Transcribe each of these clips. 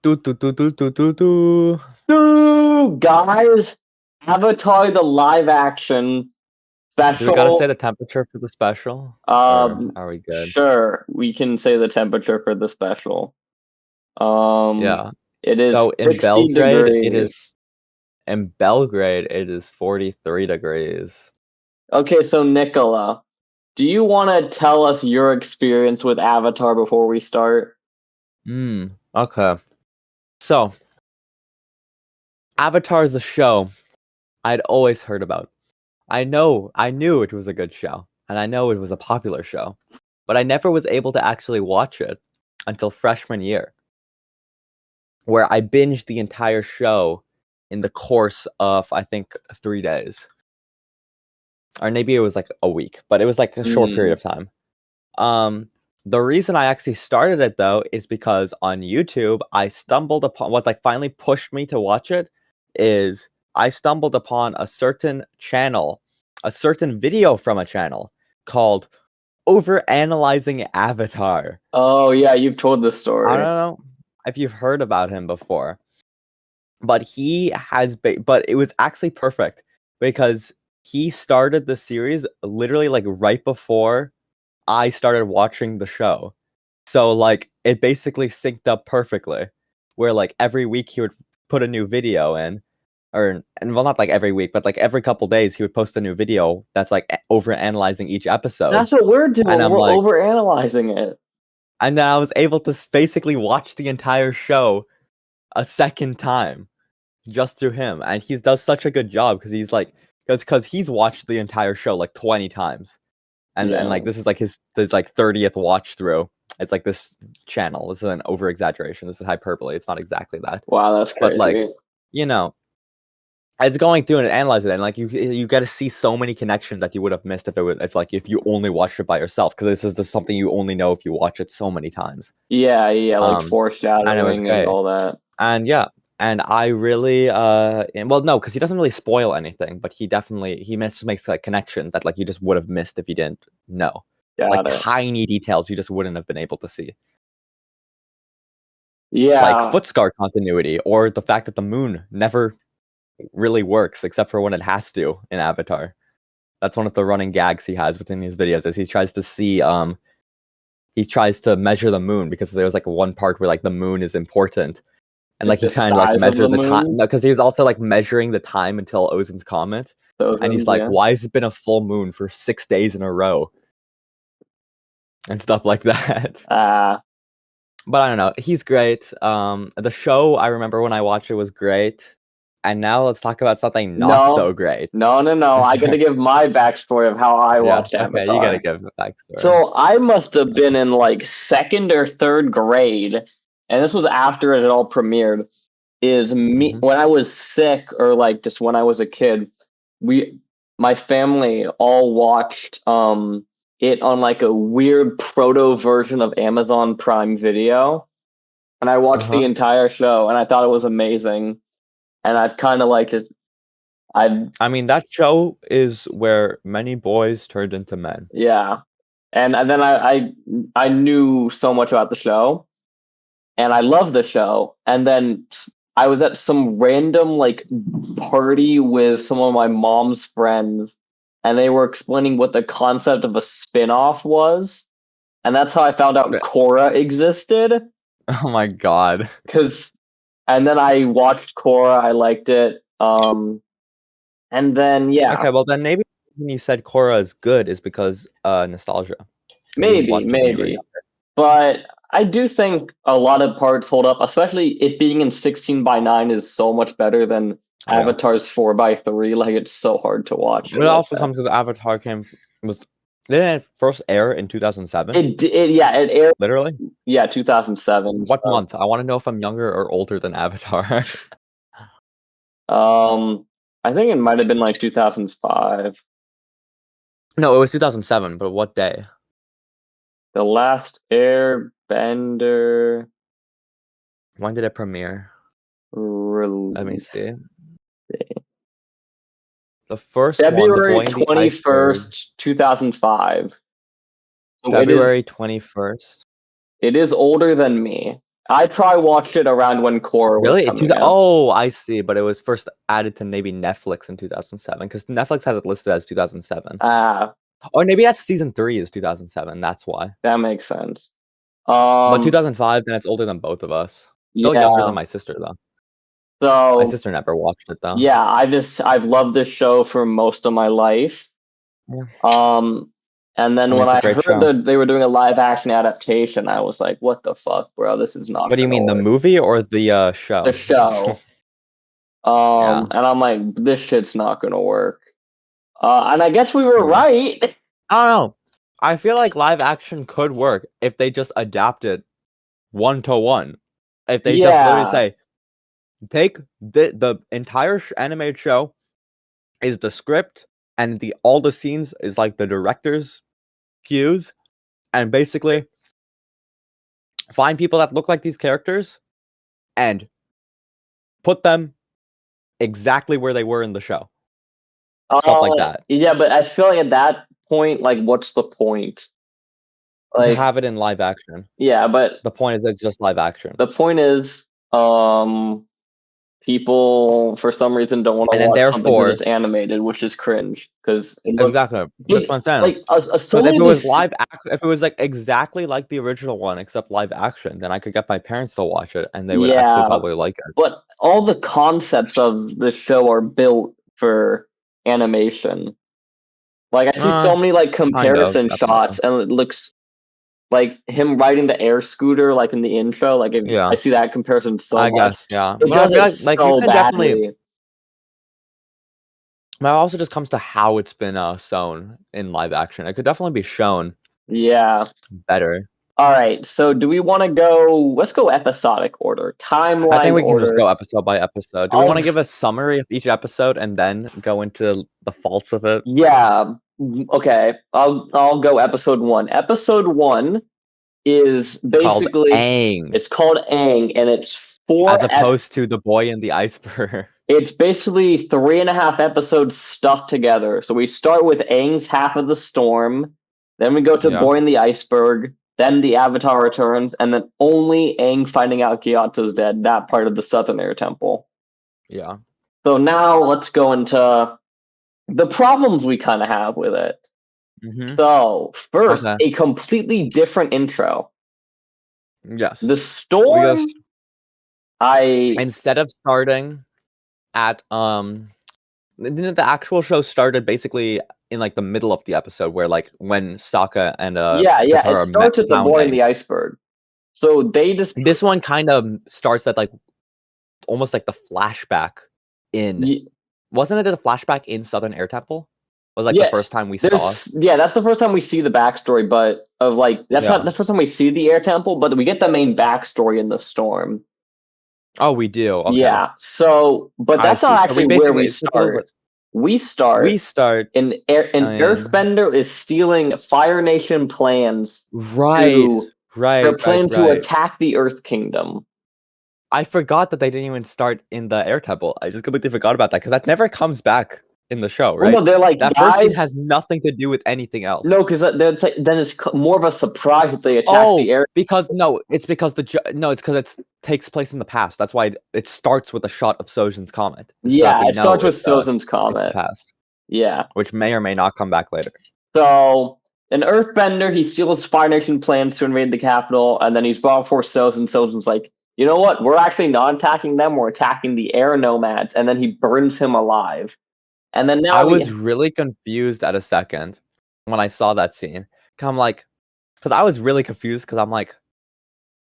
Do, do, do, do, do, do, do. Ooh, guys, Avatar the live action Do we gotta say special. the temperature for the special? Or are we good? Sure, we can say the temperature for the special. Yeah. It is So in 60 Belgrade, degrees. it is 43 degrees. Okay, so Nicola, do you want to tell us your experience with Avatar before we start? Okay. So, Avatar is a show I'd always heard about. I knew it was a good show, and I know it was a popular show, but I never was able to actually watch it until freshman year, where I binged the entire show in the course of, I think, 3 days. Or maybe it was like a week, but it was like a short period of time. The reason I actually started it though is because on YouTube I stumbled upon what like finally pushed me to watch it is I stumbled upon a certain channel, a certain video from a channel called Overanalyzing Avatar. Oh yeah, you've told the I story. don't know if you've heard about him before, but but it was actually perfect because he started the series literally like right before I started watching the show. So, like, it basically synced up perfectly, where, like, every week he would put a new video in, well, not, like, every week, but, like, every couple days he would post a new video that's, like, over-analyzing each episode. That's what we're doing. And I'm We're like overanalyzing it. and then I was able to basically watch the entire show a second time just through him, and he does such a good job because he's, like because he's watched the entire show, like, 20 times. And like this is like his 30th watch through. It's like this channel. This is an over exaggeration. This is hyperbole. It's not exactly that. Wow, that's crazy. But like, you know, it's going through and analyzing it, and like you get to see so many connections that you would have missed if you only watched it by yourself, because this is just something you only know if you watch it so many times. Yeah, like foreshadowing and it was great. and all that. And yeah, and I really well no, because he doesn't really spoil anything, but he makes like connections that like you just would have missed if you didn't know. Like tiny details you just wouldn't have been able to see. Yeah. Like foot scar continuity, or the fact that the moon never really works except for when it has to in Avatar. That's one of the running gags he has within his videos, is he tries to measure the moon, because there was like one part where like the moon is important. And like he's trying to like measure the time, because he was also like measuring the time until Ozin's comet, and he's like, "Why has it been a full moon for 6 days in a row?" and stuff like that. But I don't know. He's great. The show, I remember when I watched it, was great. And now let's talk about something not so great. No. I got to give my backstory of how I watched Avatar. Okay, you got to give the backstory. So I must have been in like 2nd or 3rd grade, and this was after it had all premiered. When I was sick, or like just when I was a kid, my family all watched it on like a weird proto version of Amazon Prime Video, and I watched the entire show, and I thought it was amazing, and I'd kind of like just I mean, that show is where many boys turned into men. Yeah, and then I knew so much about the show, and I loved the show, and then I was at some random like party with some of my mom's friends, and they were explaining what the concept of a spin-off was, and that's how I found out Korra existed. Oh my god. And then I watched Korra, I liked it, and then Okay, well then maybe when you said Korra is good is because nostalgia. Maybe. But I do think a lot of parts hold up, especially it being in 16:9 is so much better than Avatar's 4:3. Like, it's so hard to watch. It also comes because Avatar didn't it first air in 2007? It aired. Literally? Yeah, 2007. What month? I want to know if I'm younger or older than Avatar. I think it might have been like 2005. No, it was 2007, but what day? The Last Airbender. When did it premiere? Let me see. The first February 21st, 2005. February 21st. It is older than me. I probably watched it around when Korra was Really? coming out. Oh, I see. But it was first added to maybe Netflix in 2007 because Netflix has it listed as 2007. Or maybe that's season 3 is 2007. That's why. That makes sense. But 2005, then it's older than both of us. Still younger than my sister, though. So my sister never watched it, though. Yeah, I've loved this show for most of my life. Yeah. And then when I heard that they were doing a live action adaptation, I was like, "What the fuck, bro? This is not." What do you mean, the movie or the show? The show. Yeah. And I'm like, this shit's not gonna work. And I guess we were right. I don't know. I feel like live action could work if they just adapt it 1-to-1. If they just literally say, take the entire animated show is the script and all the scenes is like the director's cues, and basically find people that look like these characters and put them exactly where they were in the show. Stuff like that. Yeah, but I feel like at that point, like, what's the point? To have it in live action. Yeah, but the point is it's just live action. The point is, people for some reason don't want to watch something that is animated, which is cringe because exactly. That's what I'm saying. Like if it was if it was like exactly like the original one except live action, then I could get my parents to watch it and they would actually probably like it. But all the concepts of the show are built for animation. Like I see so many like comparison shots, and it looks like him riding the air scooter, like in the intro. Like I see that comparison so much. I guess, yeah. It does it so badly. But it also just comes to how it's been shown in live action. It could definitely be shown. Better. All right. So, do we want to go? Let's go episodic order, timeline. I think we can just go episode by episode. Do we want to give a summary of each episode and then go into the faults of it? Yeah. Okay. I'll go episode 1. Episode 1 is basically it's called Aang, and it's 4 as opposed to The Boy in the Iceberg. It's basically 3.5 episodes stuffed together. So we start with Aang's half of the storm, then we go to Boy in the Iceberg, then the Avatar returns, and then only Aang finding out Gyatso's dead, that part of the Southern Air Temple. Yeah. So now let's go into the problems we kind of have with it. So, first, a completely different intro. Yes. The storm. Instead of starting at the actual show started basically in like the middle of the episode where like when Sokka and it starts at the Boy in the Iceberg. So this one kind of starts at like almost like the flashback in wasn't it a flashback in Southern Air Temple? Was like the first time we saw. That's the first time we see the backstory, but of like that's not the first time we see the Air Temple, but we get the main backstory in the storm. Oh, we do. Okay. Yeah. So, but that's not actually where we start. We start in Earthbender is stealing Fire Nation plans. They're planning to attack the Earth Kingdom. I forgot that they didn't even start in the Air Temple. I just completely forgot about that because that never comes back in the show, right? Well, no, they're like, that first scene has nothing to do with anything else. No, because then it's more of a surprise that they attack the air. It's because it takes place in the past. That's why it starts with a shot of Sojin's comet. It starts with Sojin's comet. Past. Yeah, which may or may not come back later. So, in Earthbender, he steals Fire Nation plans to invade the capital, and then he's brought before Sojin. Sojin's like, you know what? We're actually not attacking them. We're attacking the air nomads, and then he burns him alive. And then now I was really confused at a second when I saw that scene. I'm like, because I was really confused because I'm like,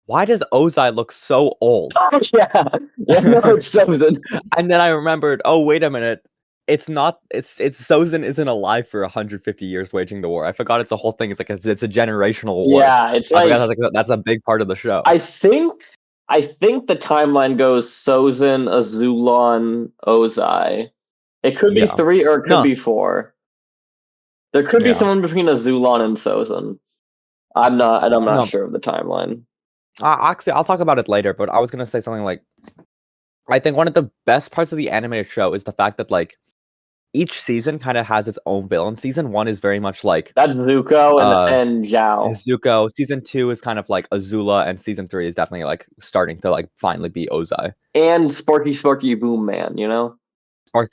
why does Ozai look so old? No, it's Sojin. And then I remembered, oh, wait a minute. It's not, it's Sojin isn't alive for 150 years waging the war. I forgot it's a whole thing. It's like, it's a generational war. Yeah, it's like, that's a big part of the show. I think the timeline goes Sojin, Azulon, Ozai. It could be 3 or it could be 4. There could be someone between Azulon and Sojin. I'm not sure of the timeline. Actually, I'll talk about it later, but I was going to say something like, I think one of the best parts of the animated show is the fact that, like, each season kind of has its own villain. Season 1 is very much like That's Zuko and Zhao. Zuko. Season 2 is kind of like Azula, and season 3 is definitely like starting to like finally be Ozai. And Sparky Boom Man, you know?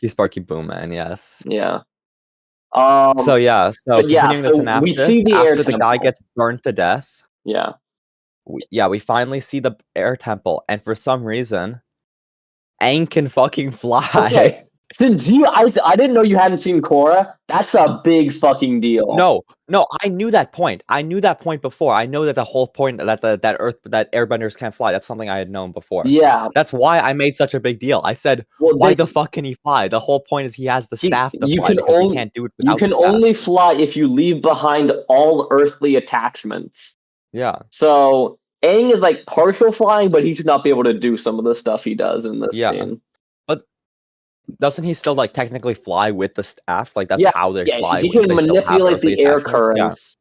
Sparky Boom Man, yes. Yeah. So continuing the synopsis, we see the after air the guy gets burned to death. Yeah. We finally see the air temple, and for some reason, Aang can fucking fly. Okay. Since I didn't know you hadn't seen Korra. That's a big fucking deal. No, I knew that point. I knew that point before. I know that the whole point that that airbenders can't fly. That's something I had known before. Yeah. That's why I made such a big deal. I said, why the fuck can he fly? The whole point is he has the staff to fly because he can't do it without the staff. You can only fly if you leave behind all earthly attachments. Yeah. So Aang is like partial flying, but he should not be able to do some of the stuff he does in this scene. But doesn't he still like technically fly with the staff? Like that's how they fly. He can manipulate the air currents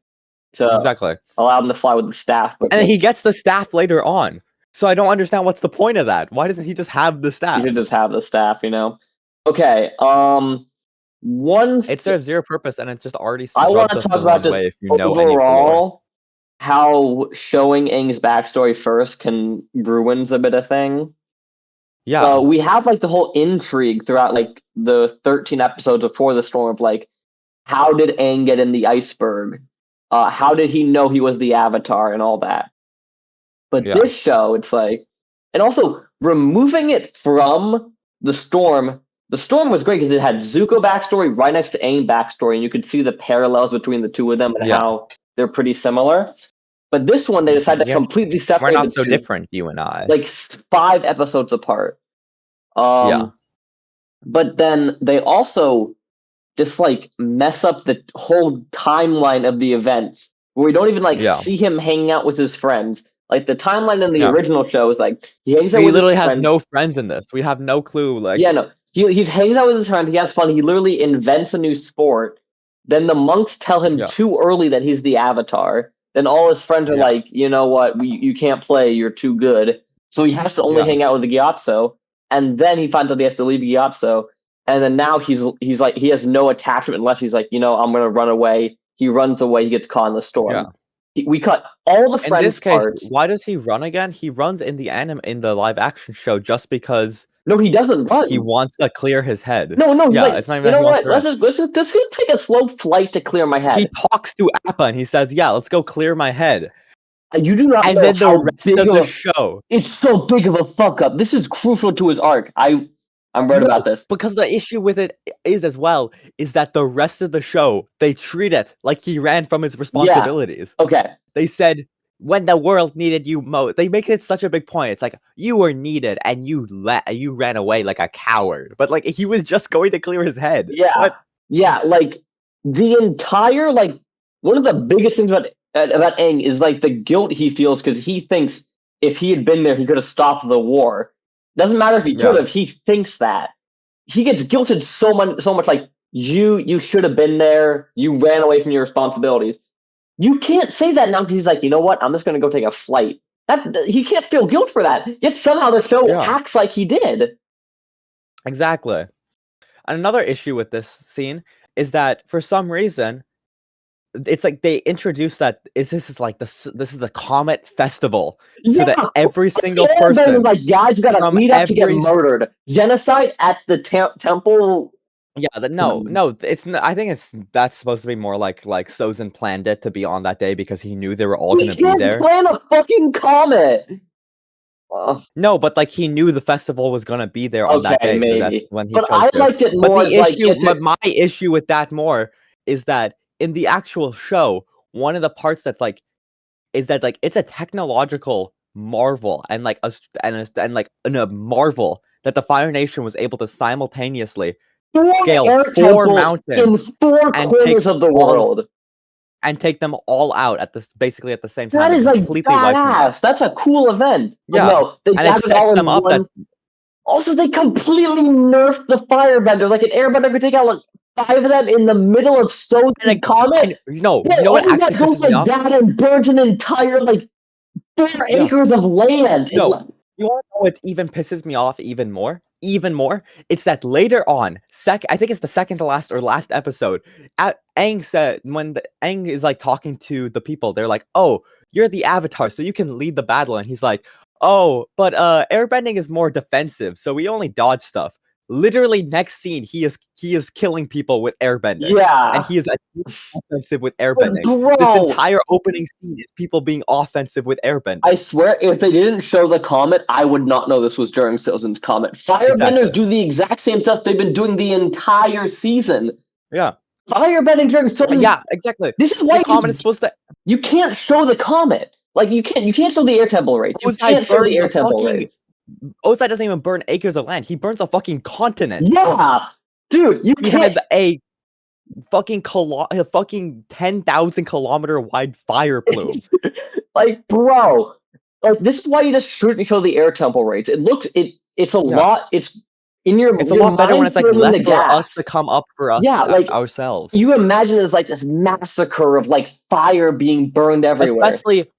to allow them to fly with the staff. But and he gets the staff later on. So I don't understand what's the point of that. Why doesn't he just have the staff? He should just have the staff, you know. Okay. It serves zero purpose, and it's just already. I want to talk about just overall how showing Aang's backstory first can ruins a bit of thing. Yeah. So we have like the whole intrigue throughout like the 13 episodes before the storm of like, how did Aang get in the iceberg? How did he know he was the Avatar and all that? But this show, it's like, and also removing it from the storm. The storm was great because it had Zuko backstory right next to Aang backstory, and you could see the parallels between the two of them and how they're pretty similar. But this one, they decided to completely separate. We're not so different, you and I. Like 5 episodes apart. But then they also just like mess up the whole timeline of the events, where we don't even like see him hanging out with his friends. Like the timeline in the original show is like he hangs out with his friends. He literally has no friends in this. We have no clue. Like he hangs out with his friend. He has fun. He literally invents a new sport. Then the monks tell him too early that he's the Avatar. Then all his friends are like, you know what? You can't play. You're too good. So he has to only hang out with the Gyatso. And then he finds out he has to leave Gyatso. And then now he's like, he has no attachment left. He's like, you know, I'm going to run away. He runs away. He gets caught in the storm. Yeah. We cut all the friends. In this case, why does he run again? He runs in the live action show just because. No, he doesn't run. He wants to clear his head. No, he's like, it's not even, you know what? Let's just take a slow flight to clear my head. He talks to Appa and he says, "Yeah, let's go clear my head." You do not. And know then the rest of the show. It's so big of a fuck up. This is crucial to his arc. I'm right about this. Because the issue with it is that the rest of the show, they treat it like he ran from his responsibilities. Yeah. Okay. They said, when the world needed you most, they make it such a big point. It's like, you were needed and you ran away like a coward. But like, he was just going to clear his head. Yeah. What? Yeah, like, the entire, like, one of the biggest things about Aang is like the guilt he feels because he thinks if he had been there, he could have stopped the war. Doesn't matter if he could have. He thinks that he gets guilted so much. Like you should have been there. You ran away from your responsibilities. You can't say that now because he's like, you know what? I'm just going to go take a flight. That he can't feel guilt for that. Yet somehow the show acts like he did. Exactly. And another issue with this scene is that for some reason, it's like they introduced that this is the Comet Festival, so that every single person, like, guys, gotta meet up to get murdered, genocide at the temple. Yeah, no, it's. I think that's supposed to be more like Sozin planned it to be on that day because he knew they were all going to be there. Plan a fucking comet. No, but like he knew the festival was going to be there on that day, maybe. so that's when he chose I liked it more. But the issue, but my issue with that more is that in the actual show, one of the parts that's like is that like it's a technological marvel and like a marvel that the Fire Nation was able to simultaneously scale 4 mountains in 4 corners of the world and take them all out basically at the same time. That is like badass. That's a cool event. Yeah, no, they and it sets them up. Also, they completely nerfed the firebender. Like an airbender could take out like 5 of them in the middle of Sozin's comet. You know what actually goes like that and burns an entire like 4 acres of land. No, you want to know what even pisses me off even more? even more, it's that later on, I think it's the second to last or last episode, Aang said, when Aang is like talking to the people, they're like, "Oh, you're the Avatar, so you can lead the battle," and he's like, "Oh, but airbending is more defensive, so we only dodge stuff." Literally, next scene, he is killing people with airbending, and Yeah. he is offensive with But airbending. This bro, entire opening scene is people being offensive with airbending. I swear, if they didn't show the comet, I would not know this was during Sozin's comet. Firebenders Exactly. do the exact same stuff they've been doing the entire season. Yeah. Firebending during Sozin. Yeah, exactly. This is The why comet is supposed to. you can't show the comet. Like you can't show the air temple rates. You Ozai can't show the burns air a temple fucking. rates. Ozai doesn't even burn acres of land. He burns a fucking continent. Yeah, dude, you He can't. has a fucking 10,000 kilometer wide fire plume. Like, bro, like this is why you just shouldn't show the air temple rates. It's a lot. It's in your. It's a your lot better when mind it's like filling the left for us gaps. to come up for us. Yeah, like ourselves. you imagine it as like this massacre of like fire being burned everywhere. Especially,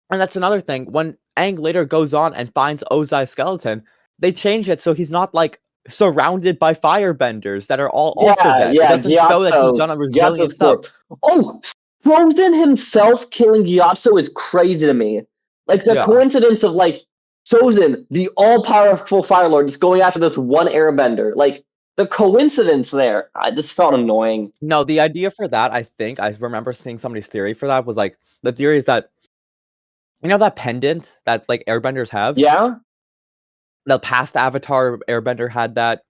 and that's another thing. When Aang later goes on and finds Ozai's skeleton, they change it so he's not like surrounded by firebenders that are also dead. It doesn't show that he's done a resilient stuff. Oh, Frozen himself killing Gyatso is crazy to me. Like the coincidence of like Sozin, the all-powerful Fire Lord, just going after this one airbender. Like the coincidence there, I just felt annoying. No, the idea for that, I think, I remember seeing somebody's theory for that was like, the theory is that, you know that pendant that like airbenders have? Yeah? The past Avatar airbender had that.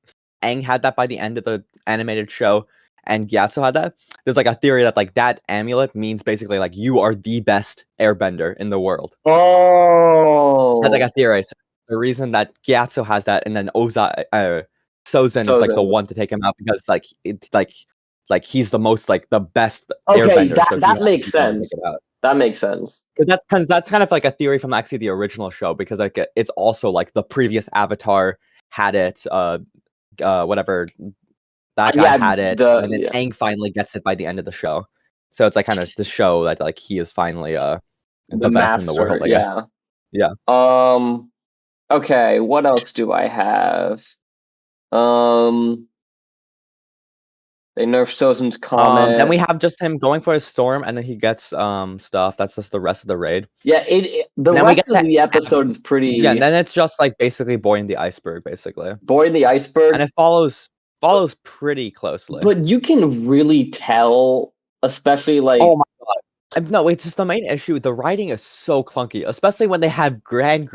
Aang had that by the end of the animated show, and Gyatso had that. There's like a theory that like that amulet means basically like you are the best airbender in the world. Oh. That's like a theory. So the reason that Gyatso has that, and then Sozin is like the one to take him out because like it's like he's the most like the best airbender. That makes sense. That makes sense. Because that's kind of like a theory from actually the original show, because like it's also like the previous Avatar had it, whatever that guy had it, and then Aang finally gets it by the end of the show. So it's like kind of to show that like he is finally the best master in the world, I guess. Yeah. Okay, what else do I have? They nerf Sozin's comet. Then we have just him going for a storm, and then he gets stuff. That's just the rest of the raid. Yeah, the rest of the episode is pretty. Yeah, and then it's just like basically Boy and the Iceberg, basically. Boy and the Iceberg, and it follows pretty closely. But you can really tell, especially like. Oh my god! No, it's just the main issue. The writing is so clunky, especially when they have Gran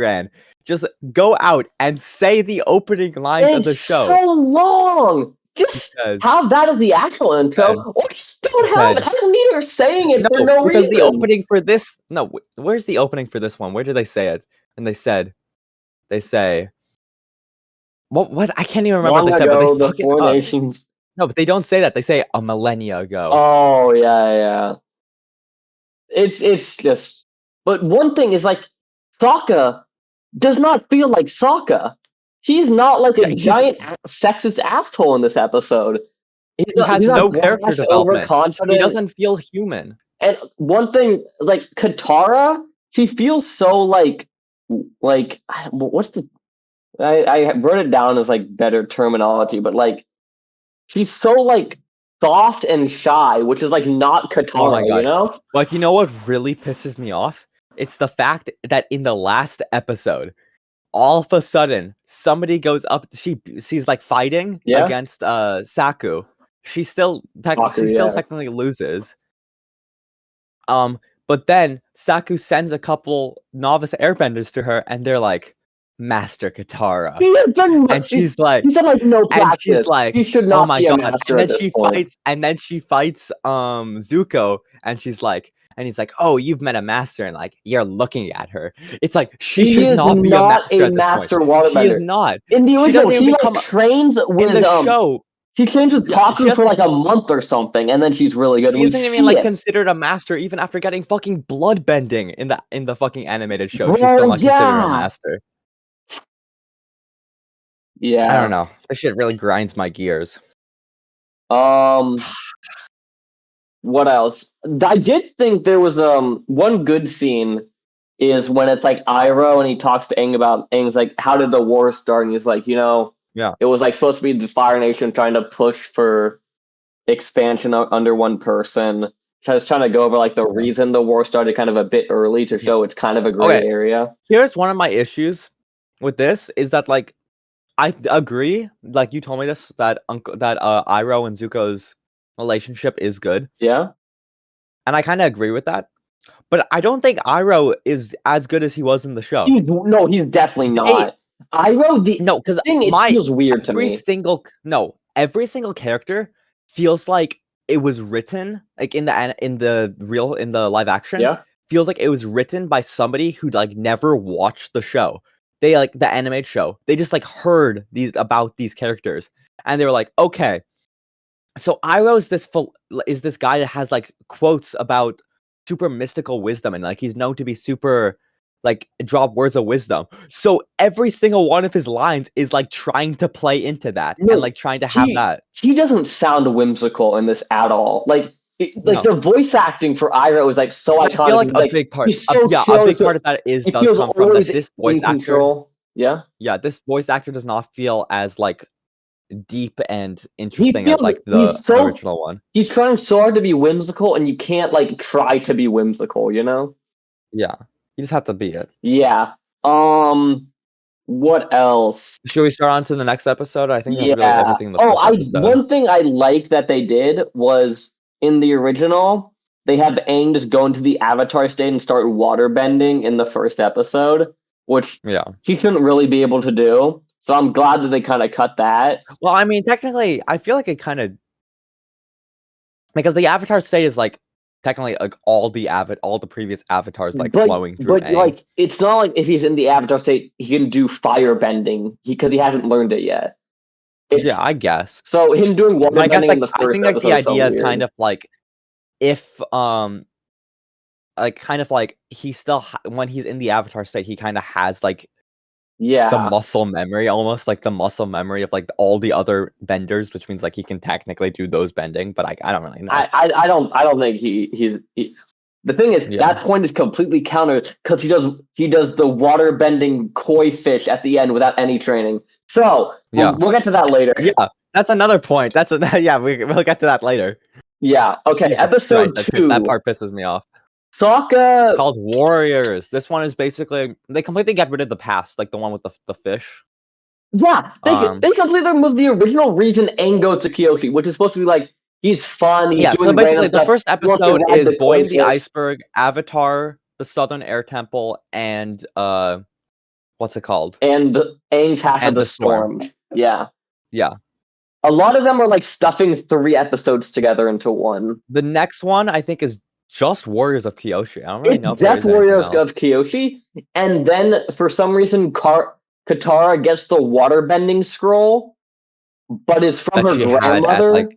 just go out and say the opening lines of the show. It's so long. Just have that as the actual intro, or just don't have it. I don't need her saying it for no reason. Because the opening for this, where's the opening for this one? Where did they say it? And they say, what? I can't even remember what they said. But they the Four Nations. No, but they don't say that. They say a millennia ago. Oh yeah. It's just. But one thing is like, Sokka does not feel like Sokka. He's not like a giant sexist asshole in this episode. He has no character development. He doesn't feel human. And one thing, like Katara, she feels so like what's the? I wrote it down as like better terminology, but like she's so like soft and shy, which is like not Katara. Oh my God. You know? Like, you know what really pisses me off? It's the fact that in the last episode, all of a sudden, somebody goes up. She's like fighting against Saku. She still technically loses. But then Saku sends a couple novice airbenders to her, and they're like, Master Katara. And she's like, he said like no practice. And she's like, he should not oh my be God. A master And then she point. fights, and then she fights Zuko, and she's like. And he's like, "Oh, you've met a master," and like you're looking at her. It's like she should not be a master at this point. She is not. In the original, she like trains with in the show. She trains with Taku for like a month or something, and then she's really good. She isn't even like considered a master, even after getting fucking blood bending in the fucking animated show. She's still not considered a master. Yeah, I don't know. This shit really grinds my gears. What else? I did think there was one good scene is when it's like Iroh and he talks to Aang about Aang's like, how did the war start? And he's like, you know, Yeah. It was like supposed to be the Fire Nation trying to push for expansion under one person. I was trying to go over like the reason the war started kind of a bit early to show it's kind of a gray area. Here's one of my issues with this is that like I agree, like you told me this that Iroh and Zuko's relationship is good. Yeah. And I kind of agree with that. But I don't think Iroh is as good as he was in the show. He's definitely not. Iroh, because it feels weird to me. Every single character feels like it was written like in the live action. Yeah. Feels like it was written by somebody who like never watched the show. They like the animated show. They just like heard about these characters and they were like, okay. So Iroh is this guy that has like quotes about super mystical wisdom and like he's known to be super like drop words of wisdom. So every single one of his lines is like trying to play into that and like trying to have that. He doesn't sound whimsical in this at all. Like the voice acting for Iroh is like so iconic. I feel like a big part. A big part of that does come from that this voice actor. Yeah, this voice actor does not feel as like deep and interesting as like the original one. He's trying so hard to be whimsical, and you can't like try to be whimsical, you know? Yeah, you just have to be it. Yeah. What else? Should we start on to the next episode? I think that's really everything in the first episode. One thing I like that they did was in the original, they have Aang just go into the Avatar state and start water bending in the first episode, which he shouldn't really be able to do. So I'm glad that they kind of cut that. Well, I mean, technically, I feel like it kind of because the Avatar state is like technically like all the previous avatars like flowing through. But like it's not like if he's in the Avatar state, he can do fire bending because he hasn't learned it yet. I guess. So him doing water bending in the first I think like the idea is kind of like if like kind of like he still when he's in the Avatar state, he kind of has like the muscle memory, almost like the muscle memory of like all the other benders, which means like he can technically do those bending, but I don't really know. I don't think he's the thing is that point is completely countered because he does the water bending koi fish at the end without any training. So we'll get to that later. Yeah, that's another point. We'll get to that later. Yeah. Okay. Jesus episode Christ, 2. That part pisses me off. Sokka called Warriors. This one is basically they completely get rid of the past, like the one with the fish. Yeah, they completely removed the original reason Aang goes to Kyoshi, which is supposed to be like he's fun. He's doing so basically the stuff. first episode is Boy in the Iceberg, Avatar, the Southern Air Temple, and what's it called? And Aang's half of the storm. Yeah. Yeah. A lot of them are like stuffing 3 episodes together into one. The next one I think is just Warriors of Kyoshi. I don't really know. Just Warriors of Kyoshi, and then for some reason, Katara gets the waterbending scroll, but it's from her grandmother.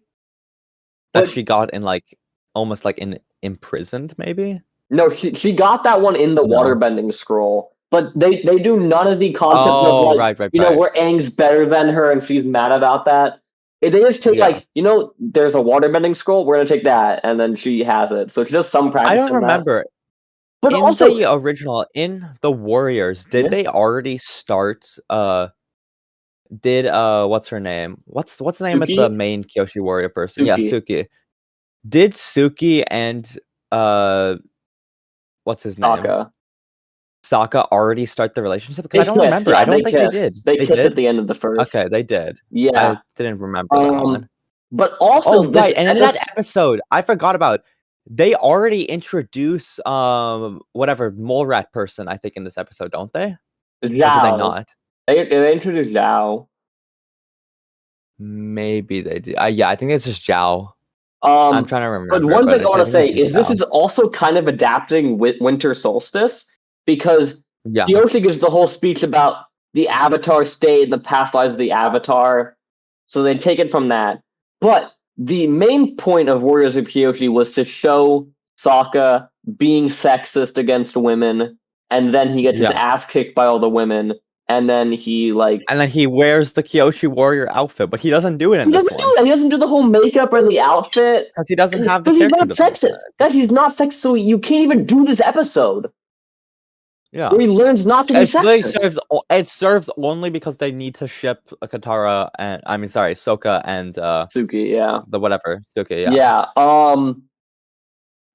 That she got in like almost like imprisoned, maybe. No, she got that one in the waterbending scroll, but they do none of the concepts of like where Aang's better than her and she's mad about that. They just take there's a waterbending scroll. We're gonna take that, and then she has it. So it's just some practice. I don't remember. But in the original, in the Warriors, did they already start? Did what's her name? What's the name of the main Kyoshi warrior person? Suki. Yeah, Suki. Did Suki and what's his name? Sokka already start the relationship? Because I don't remember. I don't think they did. They kissed at the end of the first. Okay, they did. Yeah, I didn't remember that one. But also, and in that episode, I forgot about. They already introduce whatever mole rat person. I think in this episode, don't they? Zhao. Or do they not? They introduced Zhao. Maybe they do. Yeah, I think it's just Zhao. I'm trying to remember. But one thing I want to say is this is also kind of adapting with Winter Solstice. Because Kyoshi gives the whole speech about the Avatar state and the past lives of the Avatar. So they take it from that. But the main point of Warriors of Kyoshi was to show Sokka being sexist against women. And then he gets his ass kicked by all the women. And then he wears the Kyoshi warrior outfit. But he doesn't do it in this one. He doesn't do the whole makeup or the outfit. Because he doesn't have the character. Because he's not sexist. Guys, he's not sexist. So you can't even do this episode. Yeah. where he learns not to be sexist. It serves only because they need to ship Katara and Sokka and Suki, yeah. the whatever Suki, yeah. Yeah.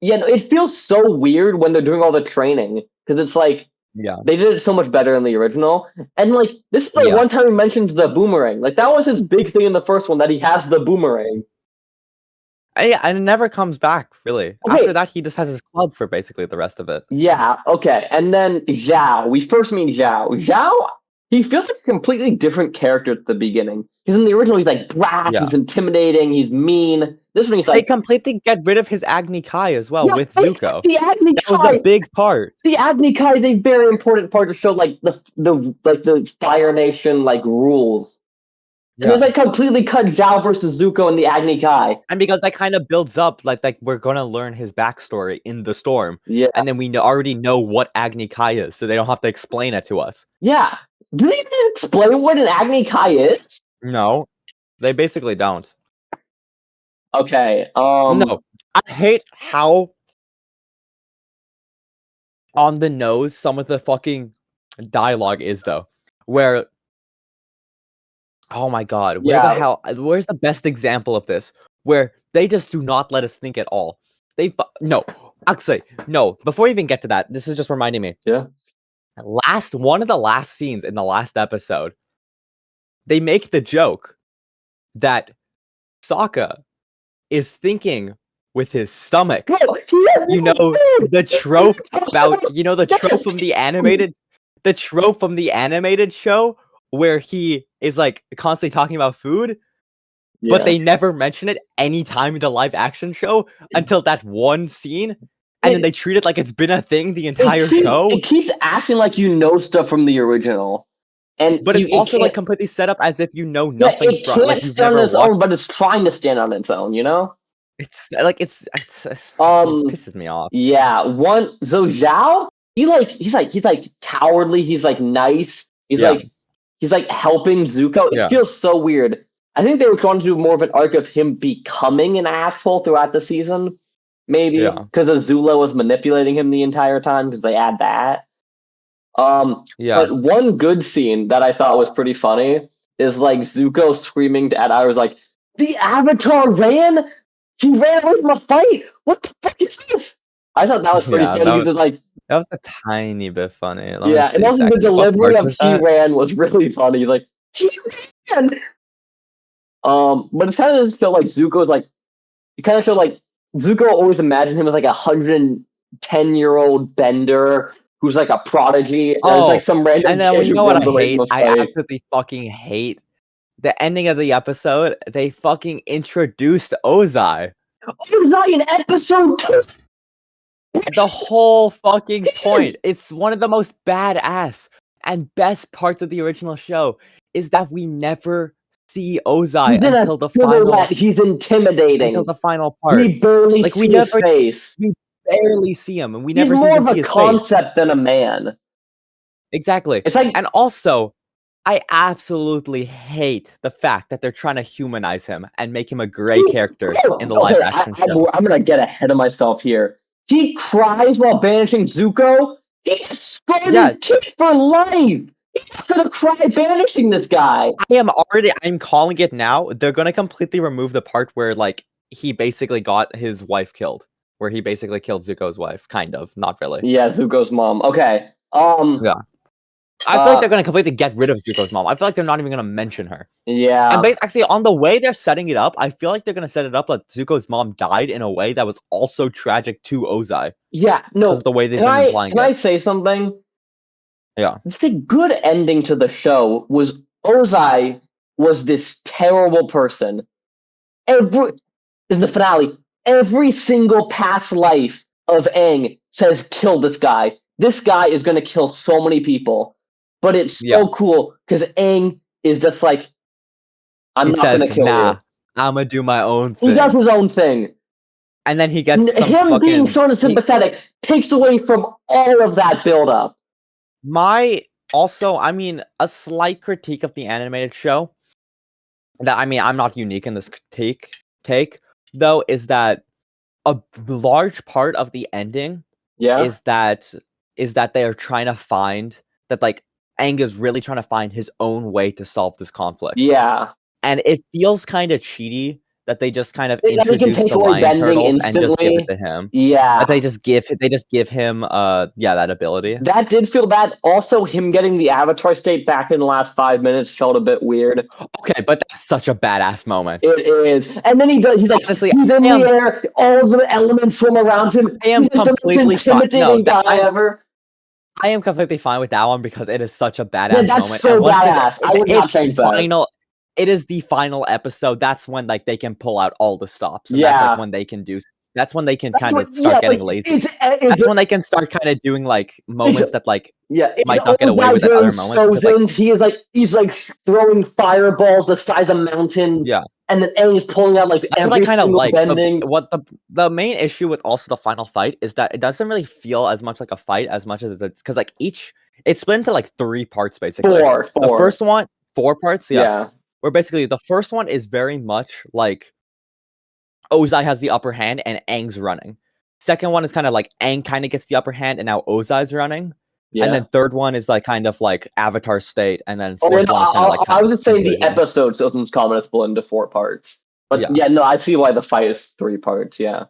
Yeah, no, it feels so weird when they're doing all the training because it's like Yeah. they did it so much better in the original. And like this is the Yeah. one time he mentions the boomerang. Like that was his big thing in the first one that he has the boomerang. And it never comes back, really. Okay. After that, he just has his club for basically the rest of it. Yeah, okay. And then Zhao. We first meet Zhao. Zhao, he feels like a completely different character at the beginning. Because in the original, he's like brash, Yeah. he's intimidating, he's mean. This one, he's They like. completely get rid of his Agni Kai as well Yeah, with Zuko. the Agni That was a big part. The Agni Kai is a very important part to show like the Fire Nation like rules. And Yeah. there's like completely cut Zhao versus Zuko and the Agni Kai. And because that kind of builds up, like we're gonna learn his backstory in the storm. Yeah. And then we already know what Agni Kai is, so they don't have to explain it to us. Yeah. Do they even explain what an Agni Kai is? No. They basically don't. Okay. No. I hate how on the nose some of the fucking dialogue is though. Where oh my god, where's the best example of this? Where they just do not let us think at all. Actually, no, before we even get to that, this is just reminding me. Yeah. One of the last scenes in the last episode, they make the joke that Sokka is thinking with his stomach. You know the trope from the animated show where he is like constantly talking about food, but they never mention it any time in the live action show until that one scene, and then they treat it like it's been a thing the entire show. It keeps acting like stuff from the original. But it's also like completely set up as if you know nothing from like you've never watched. Own, but it's trying to stand on its own, you know? It pisses me off. Yeah, so Zhao, he's like cowardly, he's like nice, he's like helping Zuko. It feels so weird. I think they were trying to do more of an arc of him becoming an asshole throughout the season. Maybe because Azula was manipulating him the entire time because they add that. But one good scene that I thought was pretty funny is like Zuko screaming at I was like, the Avatar ran? He ran away from a fight? What the fuck is this? I thought that was pretty funny because it's like that was a tiny bit funny. And also the delivery of he ran was really funny. Like he ran. But it's kind of just felt like Zuko's like you kind of feel like Zuko always imagined him as like 110-year-old bender who's like a prodigy. And it's like some random. And then you know what I hate? I absolutely fucking hate the ending of the episode. They fucking introduced Ozai. Ozai in episode 2. The whole fucking point. It's one of the most badass and best parts of the original show is that we never see Ozai until the final. He's intimidating until the final part. We barely see his face. We barely see him, and we never see his face. He's more of a concept than a man. Exactly. It's like, and also, I absolutely hate the fact that they're trying to humanize him and make him a gray character in the live action show. I'm gonna get ahead of myself here. He cries while banishing Zuko. He just scarred his kid for life. He's not gonna cry banishing this guy. I'm calling it now. They're gonna completely remove the part where like he basically got his wife killed. Where he basically killed Zuko's wife. Kind of. Not really. Yeah, Zuko's mom. Okay. Yeah. I feel like they're gonna completely get rid of Zuko's mom. I feel like they're not even gonna mention her. Yeah. And actually, on the way they're setting it up, I feel like they're gonna set it up that Zuko's mom died in a way that was also tragic to Ozai. Yeah, no. Because of the way they've been implying it. Can I say something? Yeah. The good ending to the show was Ozai was this terrible person. In the finale, every single past life of Aang says, kill this guy. This guy is going to kill so many people. But it's so cool because Aang is just like, I'm not going to kill you. I'm going to do my own thing. He does his own thing. And then he gets him being sort of sympathetic takes away from all of that build-up. A slight critique of the animated show that, I'm not unique in this take, though, is that a large part of the ending is that is that they are trying to find that like Aang is really trying to find his own way to solve this conflict. Yeah. And it feels kind of cheaty that they just kind of They can introduce take the away lion bending turtles and just give it instantly. to him. Yeah. That they just give him that ability. That did feel bad. Also, him getting the avatar state back in the last 5 minutes felt a bit weird. Okay, but that's such a badass moment. It is. And then he's like, Honestly, he's in the air, all of the elements swim around him. I am He's the most completely fine. intimidating guy ever. I am completely fine with that one because it is such a badass Yeah, that's moment. so And once badass. I would not change that. It is the final episode. That's when like they can pull out all the stops. And Yeah. that's like when they can do. That's when they can kind of start getting lazy. That's when they can start kind of doing like moments that like might not get away with at other moments. He's like throwing fireballs the size of mountains. Yeah. And then Aang's pulling out like that's every what I kind of like. bending. The main issue with also the final fight is that it doesn't really feel as much like a fight as much as it's because like it's split into like 3 parts basically. Four. The first one, 4 parts, Yeah. Where basically the first one is very much like Ozai has the upper hand and Aang's running. Second one is kind of like Aang kind of gets the upper hand and now Ozai's running. Yeah. And then third one is like kind of like Avatar state, and then fourth one is kind of like. I was just saying the episode, so it's common to split into 4 parts. But I see why the fight is 3 parts. Yeah.